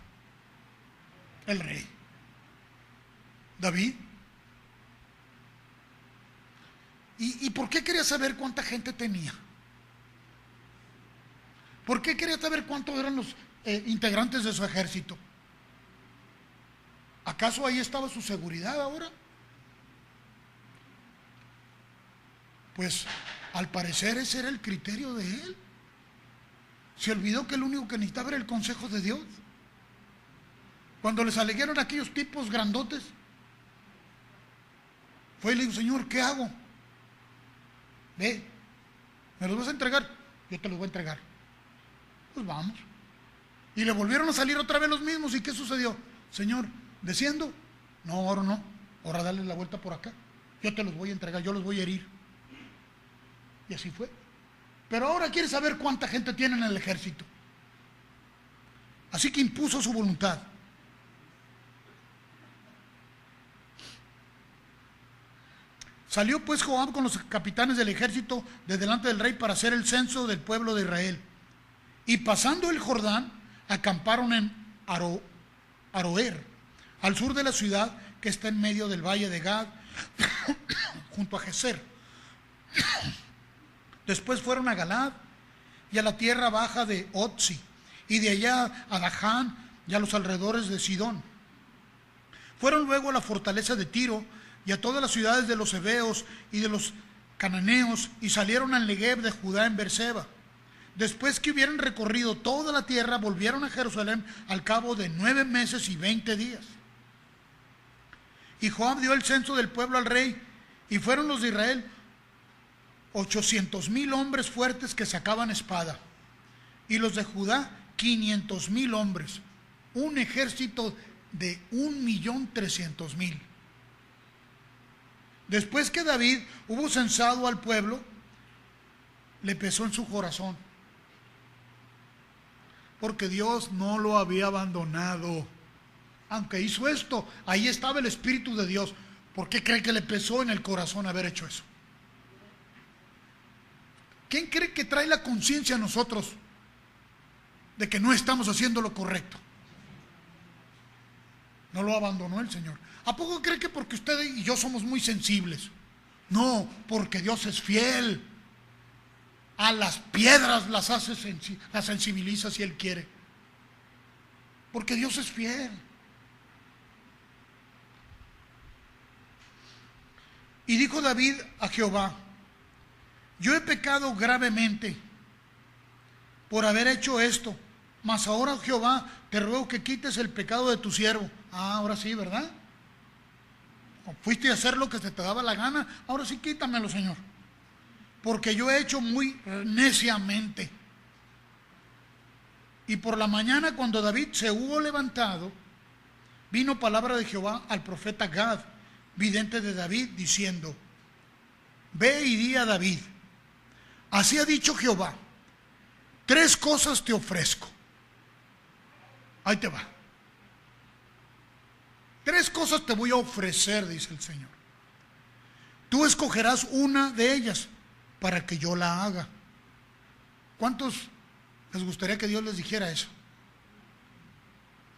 El rey. David. ¿Y por qué quería saber cuánta gente tenía? ¿Por qué quería saber cuántos eran los integrantes de su ejército? ¿Acaso ahí estaba su seguridad ahora? Pues al parecer ese era el criterio de él. Se olvidó que el único que necesitaba era el consejo de Dios. Cuando les alegaron a aquellos tipos grandotes, fue y le dijo: Señor, ¿qué hago? Ve, ¿me los vas a entregar? Yo te los voy a entregar. Pues vamos. Y le volvieron a salir otra vez los mismos. ¿Y qué sucedió? Señor, ¿desciendo? No, ahora no. Ahora dale la vuelta por acá. Yo te los voy a entregar, yo los voy a herir. Y así fue. Pero ahora quiere saber cuánta gente tiene en el ejército. Así que impuso su voluntad. Salió pues Joab con los capitanes del ejército de delante del rey para hacer el censo del pueblo de Israel. Y pasando el Jordán, acamparon en Aroer, al sur de la ciudad que está en medio del valle de Gad, junto a Geser. Después fueron a Galad y a la tierra baja de Otzi, y de allá a Daján y a los alrededores de Sidón. Fueron luego a la fortaleza de Tiro y a todas las ciudades de los heveos y de los cananeos, y salieron al Negev de Judá en Beerseba. Después que hubieran recorrido toda la tierra, volvieron a Jerusalén al cabo de 9 meses y 20 días. Y Joab dio el censo del pueblo al rey, y fueron los de Israel 800,000 hombres fuertes que sacaban espada, y los de Judá 500,000 hombres, un ejército de 1,300,000. Después que David hubo censado al pueblo, le pesó en su corazón, porque Dios no lo había abandonado. Aunque hizo esto, ahí estaba el Espíritu de Dios. ¿Por qué cree que le pesó en el corazón haber hecho eso? ¿Quién cree que trae la conciencia a nosotros de que no estamos haciendo lo correcto? No lo abandonó el Señor. ¿A poco cree que porque usted y yo somos muy sensibles? No, porque Dios es fiel. A las piedras las sensibiliza si Él quiere. Porque Dios es fiel. Y dijo David a Jehová: yo he pecado gravemente por haber hecho esto, mas ahora, Jehová, te ruego que quites el pecado de tu siervo. Ahora sí, ¿verdad? Fuiste a hacer lo que se te daba la gana, ahora sí quítamelo, Señor. Porque yo he hecho muy neciamente. Y por la mañana, cuando David se hubo levantado, vino palabra de Jehová al profeta Gad, vidente de David, diciendo: ve y di a David, así ha dicho Jehová, 3 cosas te ofrezco. Ahí te va. 3 cosas te voy a ofrecer, dice el Señor. Tú escogerás una de ellas para que yo la haga. ¿Cuántos les gustaría que Dios les dijera eso?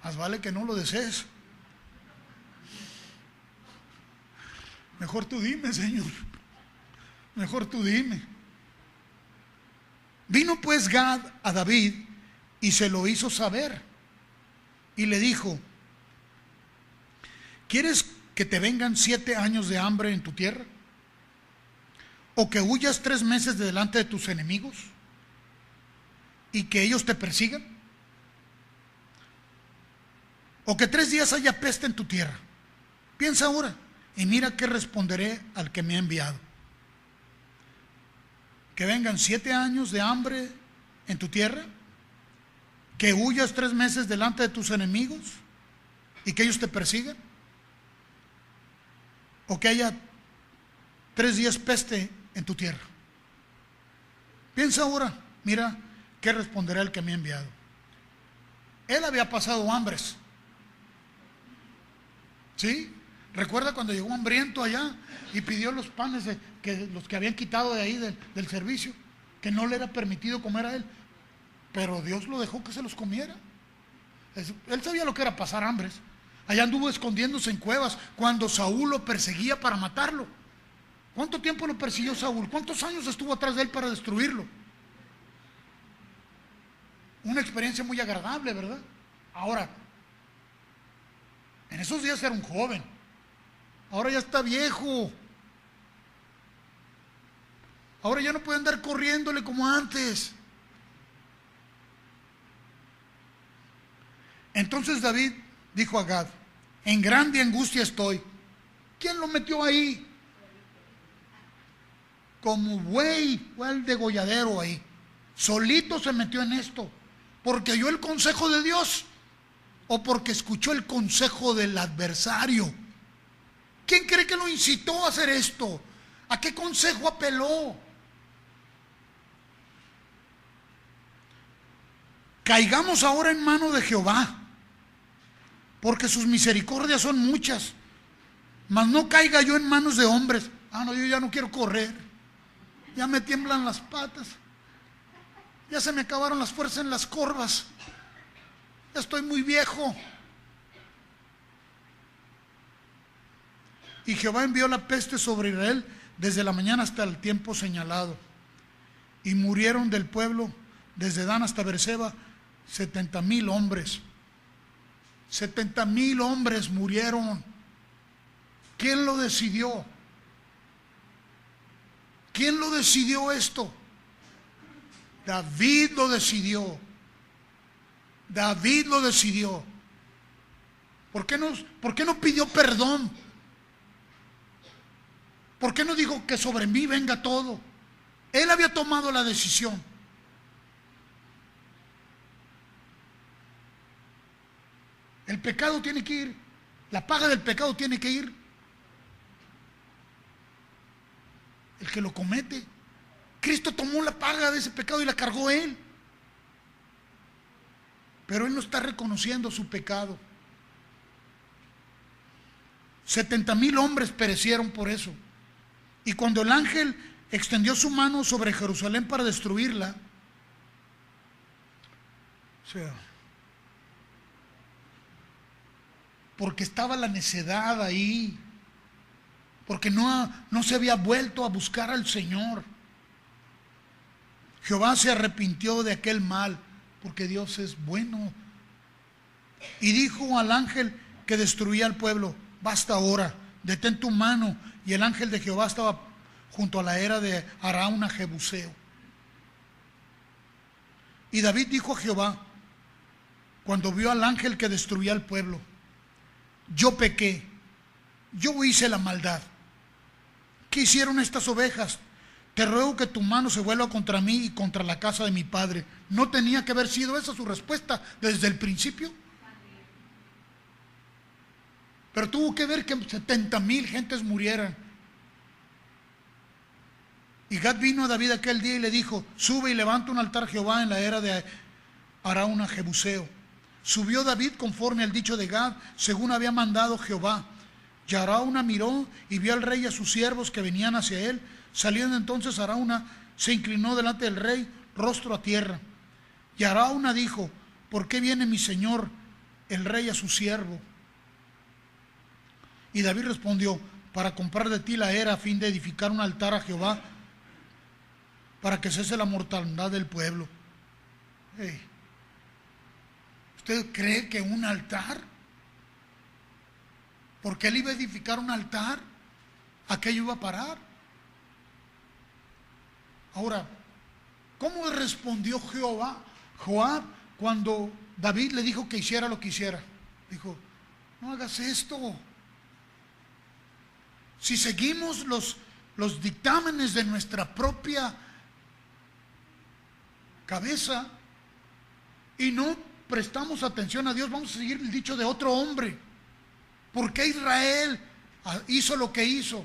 Más vale que no lo desees. Mejor tú dime, Señor. Mejor tú dime. Vino pues Gad a David y se lo hizo saber. Y le dijo: ¿quieres que te vengan 7 años de hambre en tu tierra? ¿O que huyas 3 meses de delante de tus enemigos y que ellos te persigan? ¿O que 3 días haya peste en tu tierra? Piensa ahora y mira qué responderé al que me ha enviado. ¿Que vengan 7 años de hambre en tu tierra? ¿Que huyas 3 meses delante de tus enemigos y que ellos te persigan? ¿O que haya 3 días peste en tu tierra? Piensa ahora, mira qué responderá el que me ha enviado. Él había pasado hambres, ¿sí? Recuerda cuando llegó hambriento allá y pidió los panes los que habían quitado de ahí del servicio, que no le era permitido comer a él, pero Dios lo dejó que se los comiera. Él sabía lo que era pasar hambres. Allá anduvo escondiéndose en cuevas cuando Saúl lo perseguía para matarlo. ¿Cuánto tiempo lo persiguió Saúl? ¿Cuántos años estuvo atrás de él para destruirlo? Una experiencia muy agradable, ¿verdad? Ahora, en esos días era un joven. Ahora ya está viejo. Ahora ya no puede andar corriéndole como antes. Entonces David dijo a Gad: en grande angustia estoy. ¿Quién lo metió ahí? Como buey, fue el degolladero ahí. Solito se metió en esto. ¿Porque oyó el consejo de Dios o porque escuchó el consejo del adversario? ¿Quién cree que lo incitó a hacer esto? ¿A qué consejo apeló? Caigamos ahora en mano de Jehová, porque sus misericordias son muchas, mas no caiga yo en manos de hombres. No, yo ya no quiero correr, ya me tiemblan las patas, ya se me acabaron las fuerzas en las corvas, ya estoy muy viejo. Y Jehová envió la peste sobre Israel desde la mañana hasta el tiempo señalado, y murieron del pueblo desde Dan hasta Beerseba 70,000 hombres. 70,000 hombres murieron. ¿Quién lo decidió? ¿Quién lo decidió esto? David lo decidió. David lo decidió. ¿Por qué no pidió perdón? ¿Por qué no dijo que sobre mí venga todo? Él había tomado la decisión. El pecado tiene que ir. La paga del pecado tiene que ir. El que lo comete. Cristo tomó la paga de ese pecado y la cargó él. Pero él no está reconociendo su pecado. 70,000 hombres perecieron por eso. Y cuando el ángel extendió su mano sobre Jerusalén para destruirla, porque estaba la necedad ahí, porque no se había vuelto a buscar al Señor. Jehová se arrepintió de aquel mal, porque Dios es bueno. Y dijo al ángel que destruía al pueblo: basta ahora, detén tu mano. Y el ángel de Jehová estaba junto a la era de Arauna Jebuseo. Y David dijo a Jehová, cuando vio al ángel que destruía al pueblo: yo pequé, yo hice la maldad. ¿Qué hicieron estas ovejas? Te ruego que tu mano se vuelva contra mí y contra la casa de mi padre. ¿No tenía que haber sido esa su respuesta desde el principio? Pero tuvo que ver que 70,000 gentes murieran. Y Gad vino a David aquel día y le dijo: sube y levanta un altar a Jehová en la era de Arauna Jebuseo. Subió David conforme al dicho de Gad, según había mandado Jehová. Y Arauna miró y vio al rey y a sus siervos que venían hacia él. Saliendo entonces Arauna, se inclinó delante del rey, rostro a tierra. Y Arauna dijo: ¿por qué viene mi señor el rey a su siervo. Y David respondió: para comprar de ti la era a fin de edificar un altar a Jehová, para que cese la mortandad del pueblo. Hey, ¿usted cree que un altar? Porque él iba a edificar un altar, aquello iba a parar. Ahora, ¿cómo respondió Joab cuando David le dijo que hiciera lo que hiciera? Dijo: no hagas esto. Si seguimos los dictámenes de nuestra propia cabeza y no prestamos atención a Dios, vamos a seguir el dicho de otro hombre. ¿Por qué Israel hizo lo que hizo?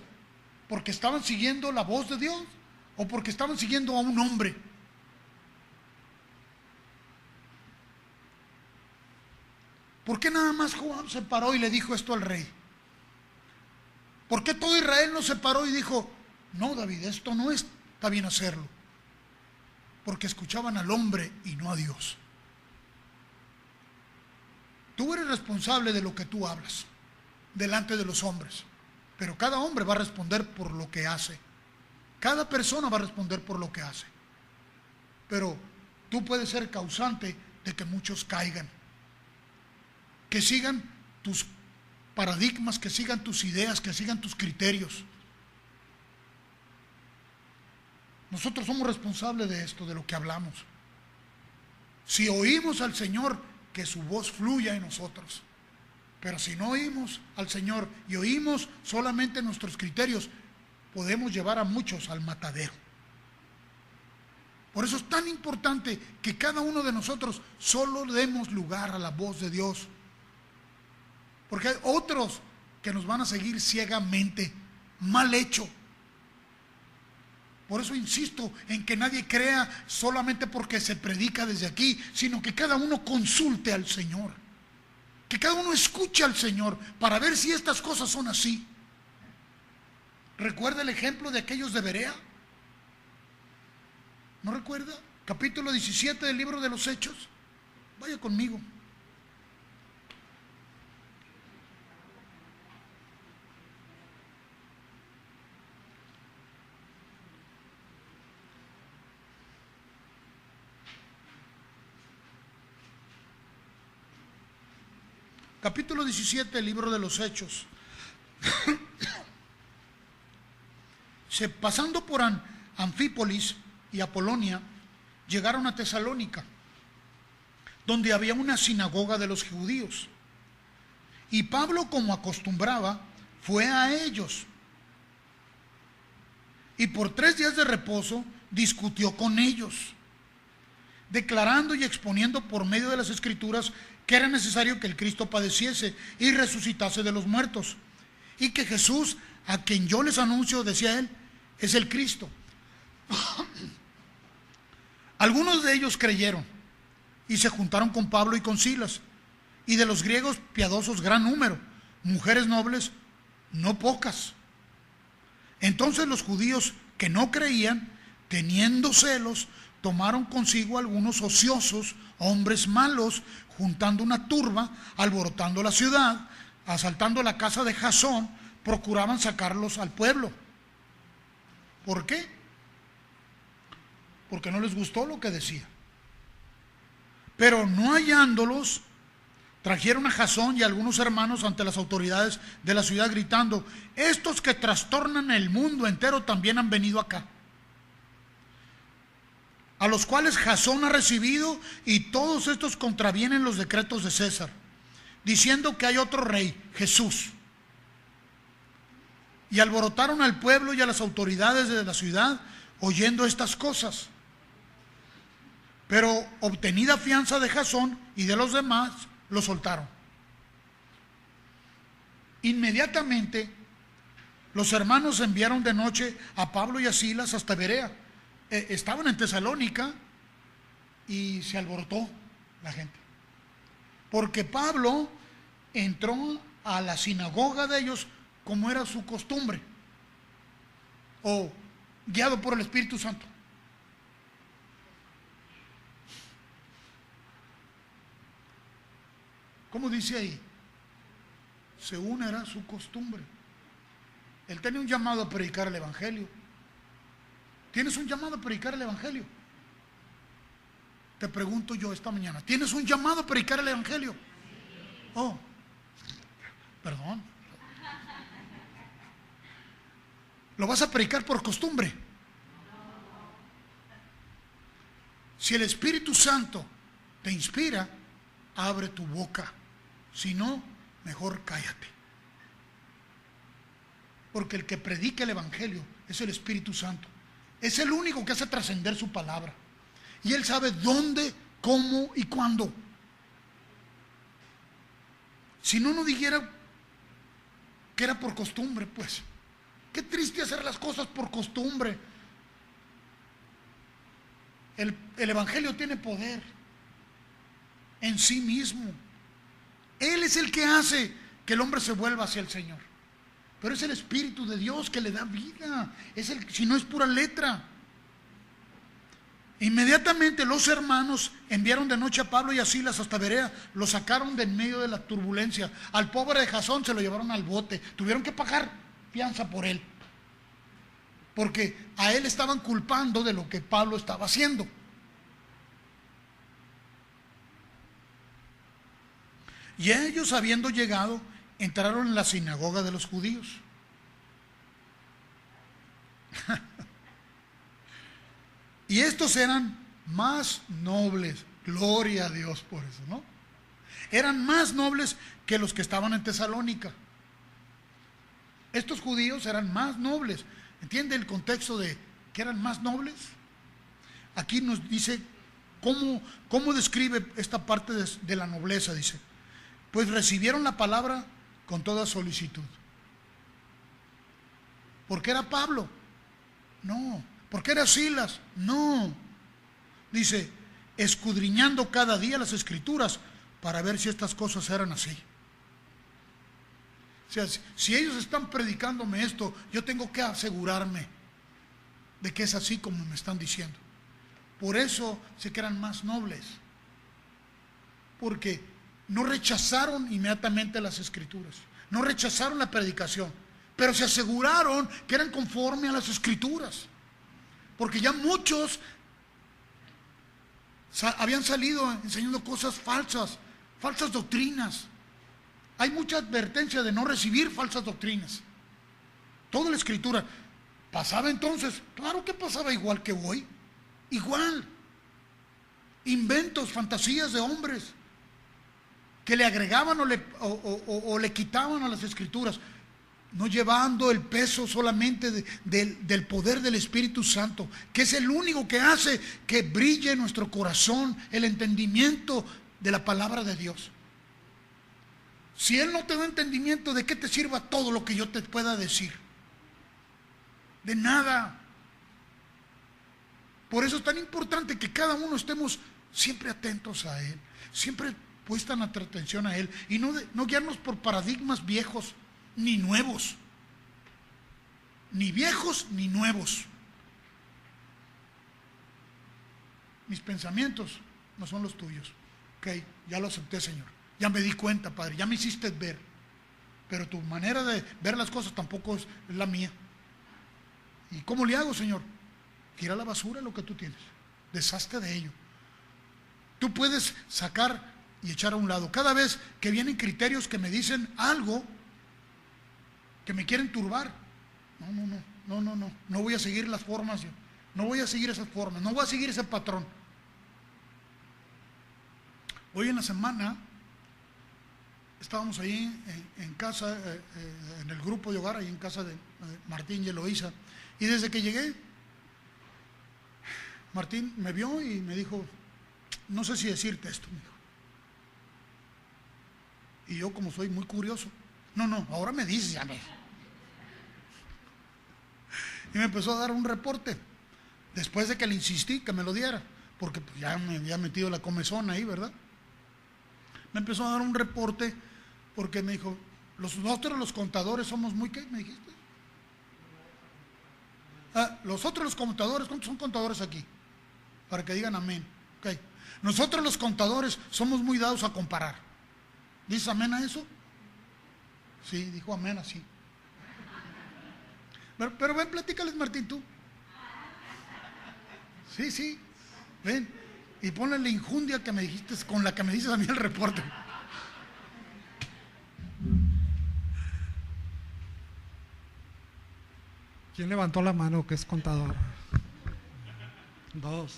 ¿Porque estaban siguiendo la voz de Dios o porque estaban siguiendo a un hombre? ¿Por qué nada más Joab se paró y le dijo esto al rey? ¿Por qué todo Israel no se paró y dijo: no, David, esto no está bien hacerlo? Porque escuchaban al hombre y no a Dios. Tú eres responsable de lo que tú hablas delante de los hombres, pero cada hombre va a responder por lo que hace. Cada persona va a responder por lo que hace. Pero tú puedes ser causante de que muchos caigan, que sigan tus paradigmas, que sigan tus ideas, que sigan tus criterios. Nosotros somos responsables de esto, de lo que hablamos. Si oímos al Señor, que su voz fluya en nosotros. Pero si no oímos al Señor y oímos solamente nuestros criterios, podemos llevar a muchos al matadero. Por eso es tan importante que cada uno de nosotros solo demos lugar a la voz de Dios. Porque hay otros que nos van a seguir ciegamente, mal hecho. Por eso insisto en que nadie crea solamente porque se predica desde aquí, sino que cada uno consulte al Señor. Que cada uno escuche al Señor para ver si estas cosas son así. ¿Recuerda el ejemplo de aquellos de Berea? ¿No recuerda? Capítulo 17 del libro de los Hechos. Vaya conmigo. Capítulo 17 del libro de los Hechos. Pasando por Anfípolis y Apolonia, llegaron a Tesalónica, donde había una sinagoga de los judíos. Y Pablo, como acostumbraba, fue a ellos. Y por 3 días de reposo discutió con ellos, declarando y exponiendo por medio de las Escrituras que era necesario que el Cristo padeciese y resucitase de los muertos, y que Jesús, a quien yo les anuncio, decía él, es el Cristo. Algunos de ellos creyeron y se juntaron con Pablo y con Silas, y de los griegos piadosos gran número, mujeres nobles no pocas. Entonces los judíos que no creían, teniendo celos, tomaron consigo algunos ociosos, hombres malos, juntando una turba, alborotando la ciudad, asaltando la casa de Jasón, procuraban sacarlos al pueblo. ¿Por qué? Porque no les gustó lo que decía. Pero no hallándolos, trajeron a Jasón y a algunos hermanos ante las autoridades de la ciudad gritando: estos que trastornan el mundo entero también han venido acá. A los cuales Jasón ha recibido, y todos estos contravienen los decretos de César, diciendo que hay otro rey, Jesús. Y alborotaron al pueblo y a las autoridades de la ciudad oyendo estas cosas. Pero obtenida fianza de Jasón y de los demás, lo soltaron. Inmediatamente los hermanos enviaron de noche a Pablo y a Silas hasta Berea. Estaban en Tesalónica y se alborotó la gente, porque Pablo entró a la sinagoga de ellos como era su costumbre, o guiado por el Espíritu Santo. ¿Cómo dice ahí? Según era su costumbre. Él tenía un llamado a predicar el Evangelio. ¿Tienes un llamado a predicar el Evangelio? Te pregunto yo esta mañana, ¿tienes un llamado a predicar el Evangelio? Oh, perdón. ¿Lo vas a predicar por costumbre? Si el Espíritu Santo te inspira, abre tu boca. Si no, mejor cállate. Porque el que predica el Evangelio es el Espíritu Santo. Es el único que hace trascender su palabra. Y Él sabe dónde, cómo y cuándo. Si no dijera que era por costumbre, pues. Qué triste hacer las cosas por costumbre. El Evangelio tiene poder en sí mismo. Él es el que hace que el hombre se vuelva hacia el Señor. Pero es el Espíritu de Dios que le da vida. Si no es pura letra. Inmediatamente los hermanos enviaron de noche a Pablo y a Silas hasta Berea. Lo sacaron de en medio de la turbulencia. Al pobre de Jasón se lo llevaron al bote. Tuvieron que pagar fianza por él. Porque a él estaban culpando de lo que Pablo estaba haciendo. Y ellos, habiendo llegado, entraron en la sinagoga de los judíos. Y estos eran más nobles. Gloria a Dios por eso, ¿no? Eran más nobles que los que estaban en Tesalónica. Estos judíos eran más nobles. ¿Entiende el contexto de que eran más nobles? Aquí nos dice cómo describe esta parte de la nobleza. Dice, pues recibieron la palabra con toda solicitud. ¿Por qué era Pablo? No. ¿Por qué era Silas? No. Dice, escudriñando cada día las Escrituras para ver si estas cosas eran así. O sea, si ellos están predicándome esto, yo tengo que asegurarme de que es así como me están diciendo. Por eso sé que eran más nobles. Porque no rechazaron inmediatamente las Escrituras. No rechazaron la predicación. Pero se aseguraron que eran conforme a las Escrituras. Porque ya muchos habían salido enseñando cosas falsas, falsas doctrinas. Hay mucha advertencia de no recibir falsas doctrinas. Toda la Escritura. ¿Pasaba entonces? Claro que pasaba igual que hoy. Igual. Inventos, fantasías de hombres que le agregaban o le quitaban a las Escrituras, no llevando el peso solamente del poder del Espíritu Santo, que es el único que hace que brille en nuestro corazón el entendimiento de la palabra de Dios. Si Él no te da entendimiento, ¿de qué te sirva todo lo que yo te pueda decir? De nada. Por eso es tan importante que cada uno estemos siempre atentos a Él, siempre puesta nuestra atención a Él, y no guiarnos por paradigmas viejos ni nuevos, ni viejos ni nuevos. Mis pensamientos no son los tuyos. Ok, ya lo acepté, Señor. Ya me di cuenta, Padre, ya me hiciste ver. Pero tu manera de ver las cosas tampoco es la mía. ¿Y cómo le hago, Señor? Tira a la basura lo que tú tienes. Deshazte de ello. Tú puedes sacar y echar a un lado. Cada vez que vienen criterios que me dicen algo que me quieren turbar, no voy a seguir las formas, yo. No voy a seguir esas formas, no voy a seguir ese patrón. Hoy en la semana estábamos ahí en casa, en el grupo de hogar, ahí en casa de Martín y Eloísa, y desde que llegué, Martín me vio y me dijo, no sé si decirte esto, me dijo. Y yo, como soy muy curioso, no, ahora me dices, ya me. Y me empezó a dar un reporte, después de que le insistí que me lo diera, porque ya me había metido la comezón ahí, ¿verdad? Me empezó a dar un reporte, porque me dijo, nosotros los contadores somos muy, ¿qué me dijiste? Nosotros los contadores, ¿cuántos son contadores aquí? Para que digan amén. Okay. Nosotros los contadores somos muy dados a comparar. ¿Dices amén a eso? Sí, dijo amén así. Pero ven, platícales, Martín, tú. Sí, ven. Y ponle la injundia que me dijiste, con la que me dices a mí el reporte. ¿Quién levantó la mano que es contador? 2.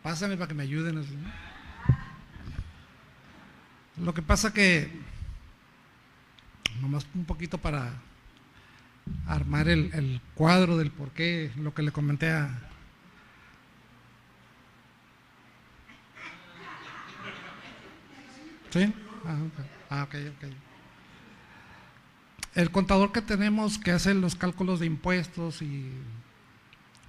Pásame para que me ayuden. ¿No? Lo que pasa que, nomás un poquito para armar el cuadro del por qué, lo que le comenté a... ¿Sí? Ok. El contador que tenemos que hace los cálculos de impuestos y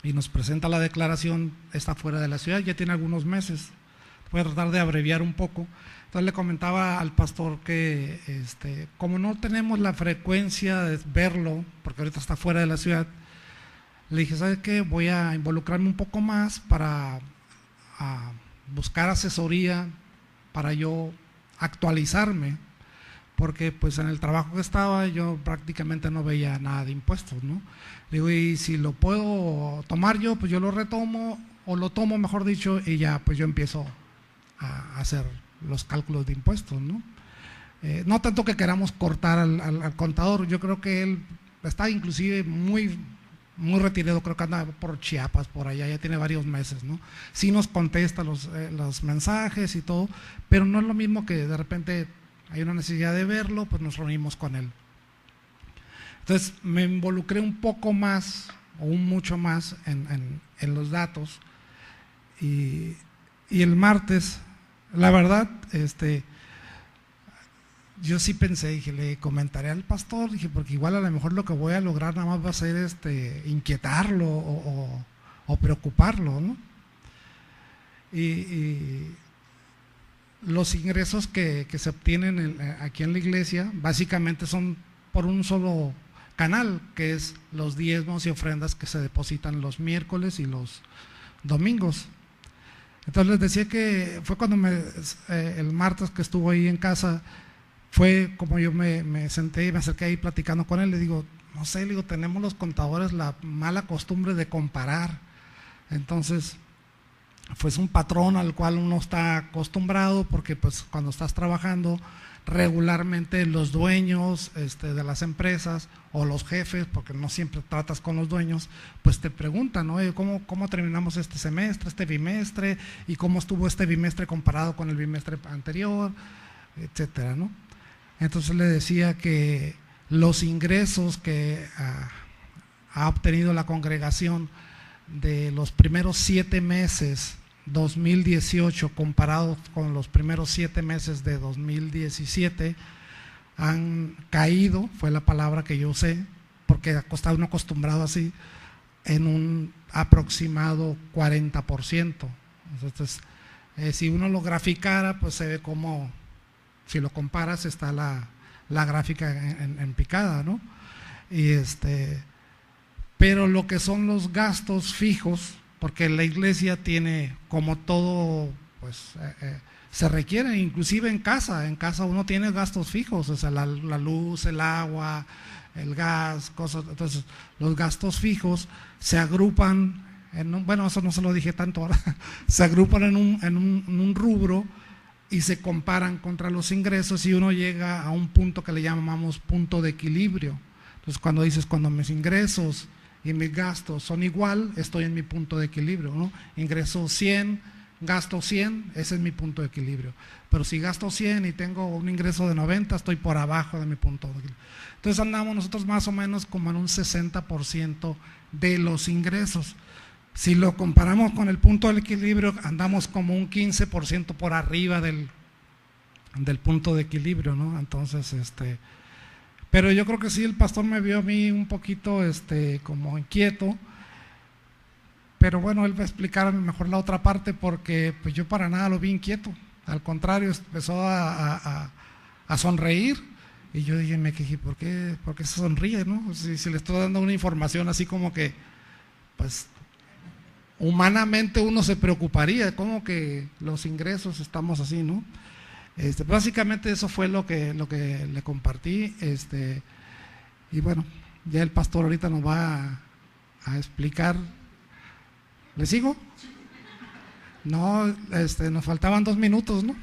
nos presenta la declaración está fuera de la ciudad, ya tiene algunos meses. Voy a tratar de abreviar un poco. Entonces le comentaba al pastor que como no tenemos la frecuencia de verlo, porque ahorita está fuera de la ciudad, le dije, ¿sabes qué? Voy a involucrarme un poco más para buscar asesoría, para yo actualizarme, porque pues en el trabajo que estaba yo prácticamente no veía nada de impuestos, ¿no? Digo, y si lo puedo tomar yo, pues yo lo retomo, o lo tomo mejor dicho, y ya pues yo empiezo a hacer los cálculos de impuestos, ¿no? No tanto que queramos cortar al contador, yo creo que él está inclusive muy retirado, creo que anda por Chiapas, por allá, ya tiene varios meses, ¿no? Sí nos contesta los mensajes y todo, pero no es lo mismo que de repente hay una necesidad de verlo, pues nos reunimos con él. Entonces me involucré un poco más, o mucho más, en los datos, y el martes, la verdad, yo sí pensé, dije, le comentaré al pastor, dije, porque igual a lo mejor lo que voy a lograr nada más va a ser inquietarlo o preocuparlo, ¿no? Y los ingresos que se obtienen aquí en la iglesia básicamente son por un solo canal, que es los diezmos y ofrendas que se depositan los miércoles y los domingos. Entonces les decía que fue cuando el martes que estuvo ahí en casa, fue como yo me senté y me acerqué ahí platicando con él. Le digo, no sé, le digo, tenemos los contadores la mala costumbre de comparar. Entonces pues un patrón al cual uno está acostumbrado, porque pues cuando estás trabajando regularmente los dueños de las empresas o los jefes, porque no siempre tratas con los dueños, pues te preguntan, ¿no? ¿Cómo terminamos este semestre, este bimestre, y cómo estuvo este bimestre comparado con el bimestre anterior, etcétera, ¿no? Entonces le decía que los ingresos que ha obtenido la congregación de los primeros 7 meses 2018 comparados con los primeros 7 meses de 2017 han caído, fue la palabra que yo usé, porque está uno acostumbrado así, en un aproximado 40%. Entonces, si uno lo graficara, pues se ve como, si lo comparas, está la gráfica en picada, ¿no? Y pero lo que son los gastos fijos, porque la iglesia tiene, como todo, pues se requiere, inclusive en casa uno tiene gastos fijos, o sea, la luz, el agua, el gas, cosas. Entonces los gastos fijos se agrupan bueno, eso no se lo dije tanto ahora, se agrupan en un rubro y se comparan contra los ingresos, y uno llega a un punto que le llamamos punto de equilibrio. Entonces cuando dices, cuando mis ingresos y mis gastos son igual, estoy en mi punto de equilibrio, ¿no? Ingreso 100, gasto 100, ese es mi punto de equilibrio. Pero si gasto 100 y tengo un ingreso de 90, estoy por abajo de mi punto de equilibrio. Entonces andamos nosotros más o menos como en un 60% de los ingresos. Si lo comparamos con el punto del equilibrio, andamos como un 15% por arriba del punto de equilibrio, ¿no? Entonces, pero yo creo que sí, el pastor me vio a mí un poquito como inquieto, pero bueno, él va a explicar a mí mejor la otra parte, porque pues yo para nada lo vi inquieto, al contrario, empezó a sonreír, y yo dije, me quejé, ¿por qué se sonríe, no? Si le estoy dando una información así como que, pues, humanamente uno se preocuparía, como que los ingresos estamos así, ¿no? Básicamente eso fue lo que le compartí. Y bueno, ya el pastor ahorita nos va a explicar. ¿Le sigo? No, nos faltaban 2 minutos, ¿no?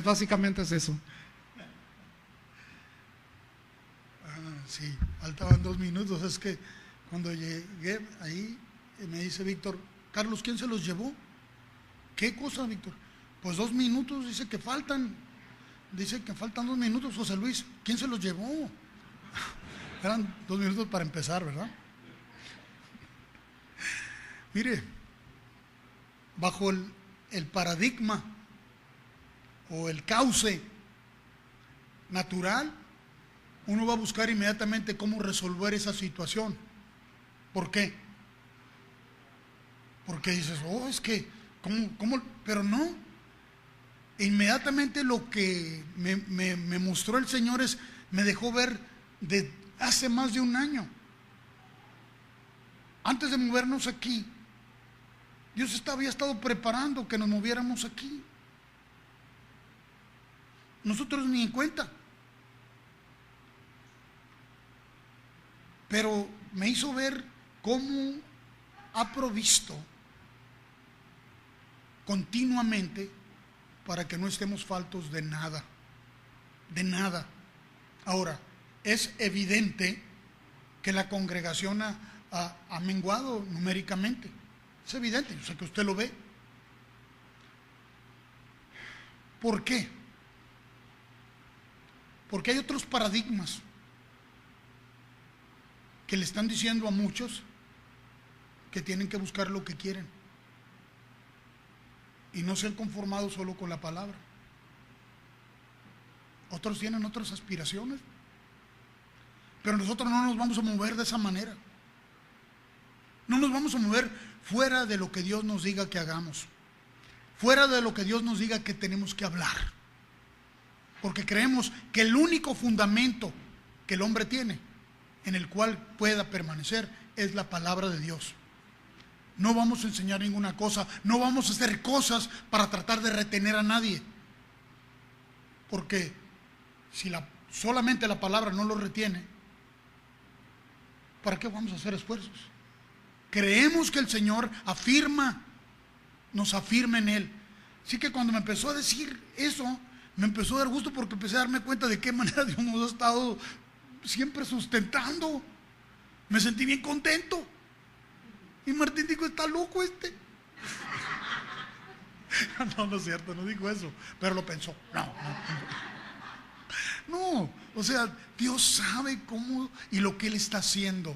Básicamente es eso. Sí, faltaban 2 minutos. Es que cuando llegué ahí, me dice Víctor, Carlos, ¿quién se los llevó? ¿Qué cosa, Víctor? Pues 2 minutos, dice que faltan 2 minutos, José Luis. ¿Quién se los llevó? Eran 2 minutos para empezar, ¿verdad? Mire, bajo el paradigma o el cauce natural, uno va a buscar inmediatamente cómo resolver esa situación. ¿Por qué? Porque dices, oh, es que, ¿cómo? Pero no. Inmediatamente lo que me mostró el Señor me dejó ver de hace más de 1 año. Antes de movernos aquí, Dios había estado preparando que nos moviéramos aquí. Nosotros ni en cuenta. Pero me hizo ver cómo ha provisto continuamente para que no estemos faltos de nada. De nada. Ahora, es evidente que la congregación ha menguado numéricamente. Es evidente, yo sé que usted lo ve. ¿Por qué? Porque hay otros paradigmas que le están diciendo a muchos que tienen que buscar lo que quieren y no se han conformado solo con la palabra. Otros tienen otras aspiraciones, pero nosotros no nos vamos a mover de esa manera. No nos vamos a mover fuera de lo que Dios nos diga que hagamos, fuera de lo que Dios nos diga que tenemos que hablar, porque creemos que el único fundamento que el hombre tiene en el cual pueda permanecer es la palabra de Dios. No vamos a enseñar ninguna cosa, no vamos a hacer cosas para tratar de retener a nadie, porque si solamente la palabra no lo retiene, ¿para qué vamos a hacer esfuerzos? Creemos que el Señor nos afirma en Él. Así que cuando me empezó a decir eso, me empezó a dar gusto porque empecé a darme cuenta de qué manera Dios nos ha estado siempre sustentando. Me sentí bien contento. Y Martín dijo, está loco este. No es cierto, no dijo eso, pero lo pensó. No, o sea, Dios sabe cómo y lo que Él está haciendo.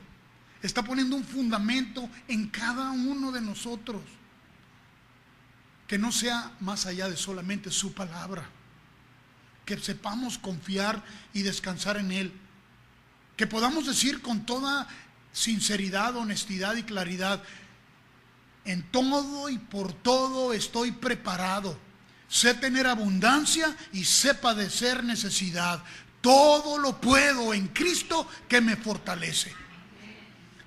Está poniendo un fundamento en cada uno de nosotros que no sea más allá de solamente su palabra, que sepamos confiar y descansar en Él, que podamos decir con toda sinceridad, honestidad y claridad, en todo y por todo estoy preparado, sé tener abundancia y sé padecer necesidad, todo lo puedo en Cristo que me fortalece.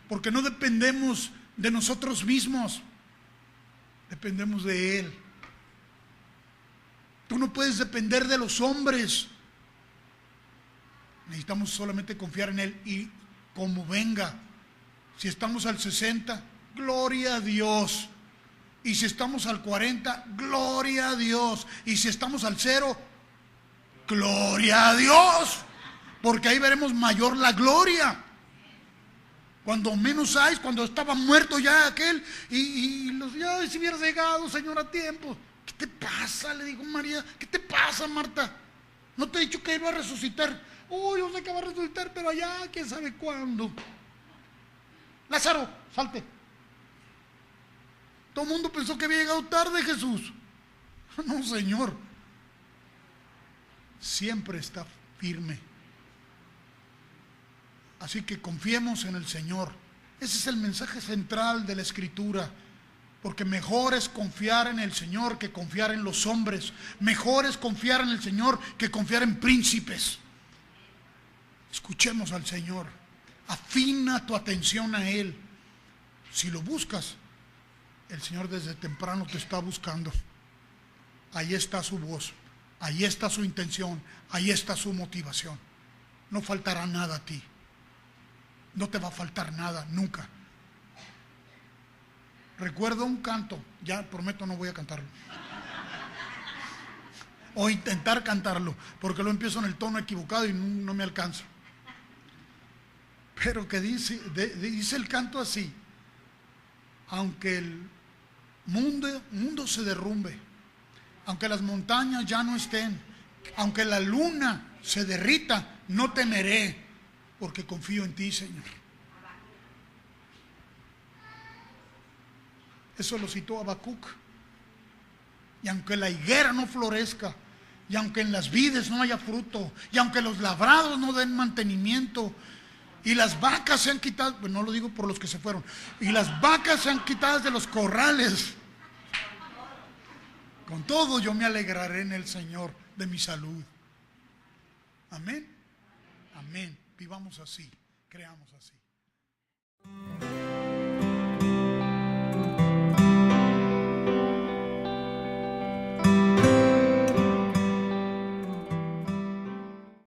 Porque no dependemos de nosotros mismos, dependemos de Él. Tú no puedes depender de los hombres. Necesitamos solamente confiar en Él y como venga. Si estamos al 60, gloria a Dios. Y si estamos al 40, gloria a Dios. Y si estamos al 0, gloria a Dios. Porque ahí veremos mayor la gloria. Cuando menos hay, cuando estaba muerto ya aquel, ya si hubieras llegado, Señor, a tiempo. ¿Qué te pasa? Le dijo María. ¿Qué te pasa, Marta? ¿No te he dicho que iba a resucitar? Yo sé que va a resucitar, pero allá, quién sabe cuándo. Lázaro, salte. Todo el mundo pensó que había llegado tarde Jesús. No, Señor. Siempre está firme. Así que confiemos en el Señor. Ese es el mensaje central de la Escritura. Porque mejor es confiar en el Señor que confiar en los hombres. Mejor es confiar en el Señor que confiar en príncipes. Escuchemos al Señor. Afina tu atención a Él. Si lo buscas, el Señor desde temprano te está buscando. ahí está su voz, ahí está su intención, ahí está su motivación. No faltará nada a ti. No te va a faltar nada, nunca. Recuerdo un canto, ya prometo no voy a cantarlo. O intentar cantarlo, porque lo empiezo en el tono equivocado y no me alcanza. Pero que dice el canto así: aunque el mundo se derrumbe, aunque las montañas ya no estén, aunque la luna se derrita, no temeré, porque confío en ti, Señor. Eso lo citó Habacuc. Y aunque la higuera no florezca, y aunque en las vides no haya fruto, y aunque los labrados no den mantenimiento, y las vacas sean quitadas, pues no lo digo por los que se fueron, y las vacas sean quitadas de los corrales, con todo yo me alegraré en el Señor de mi salud. Amén. Amén. Vivamos así, creamos así.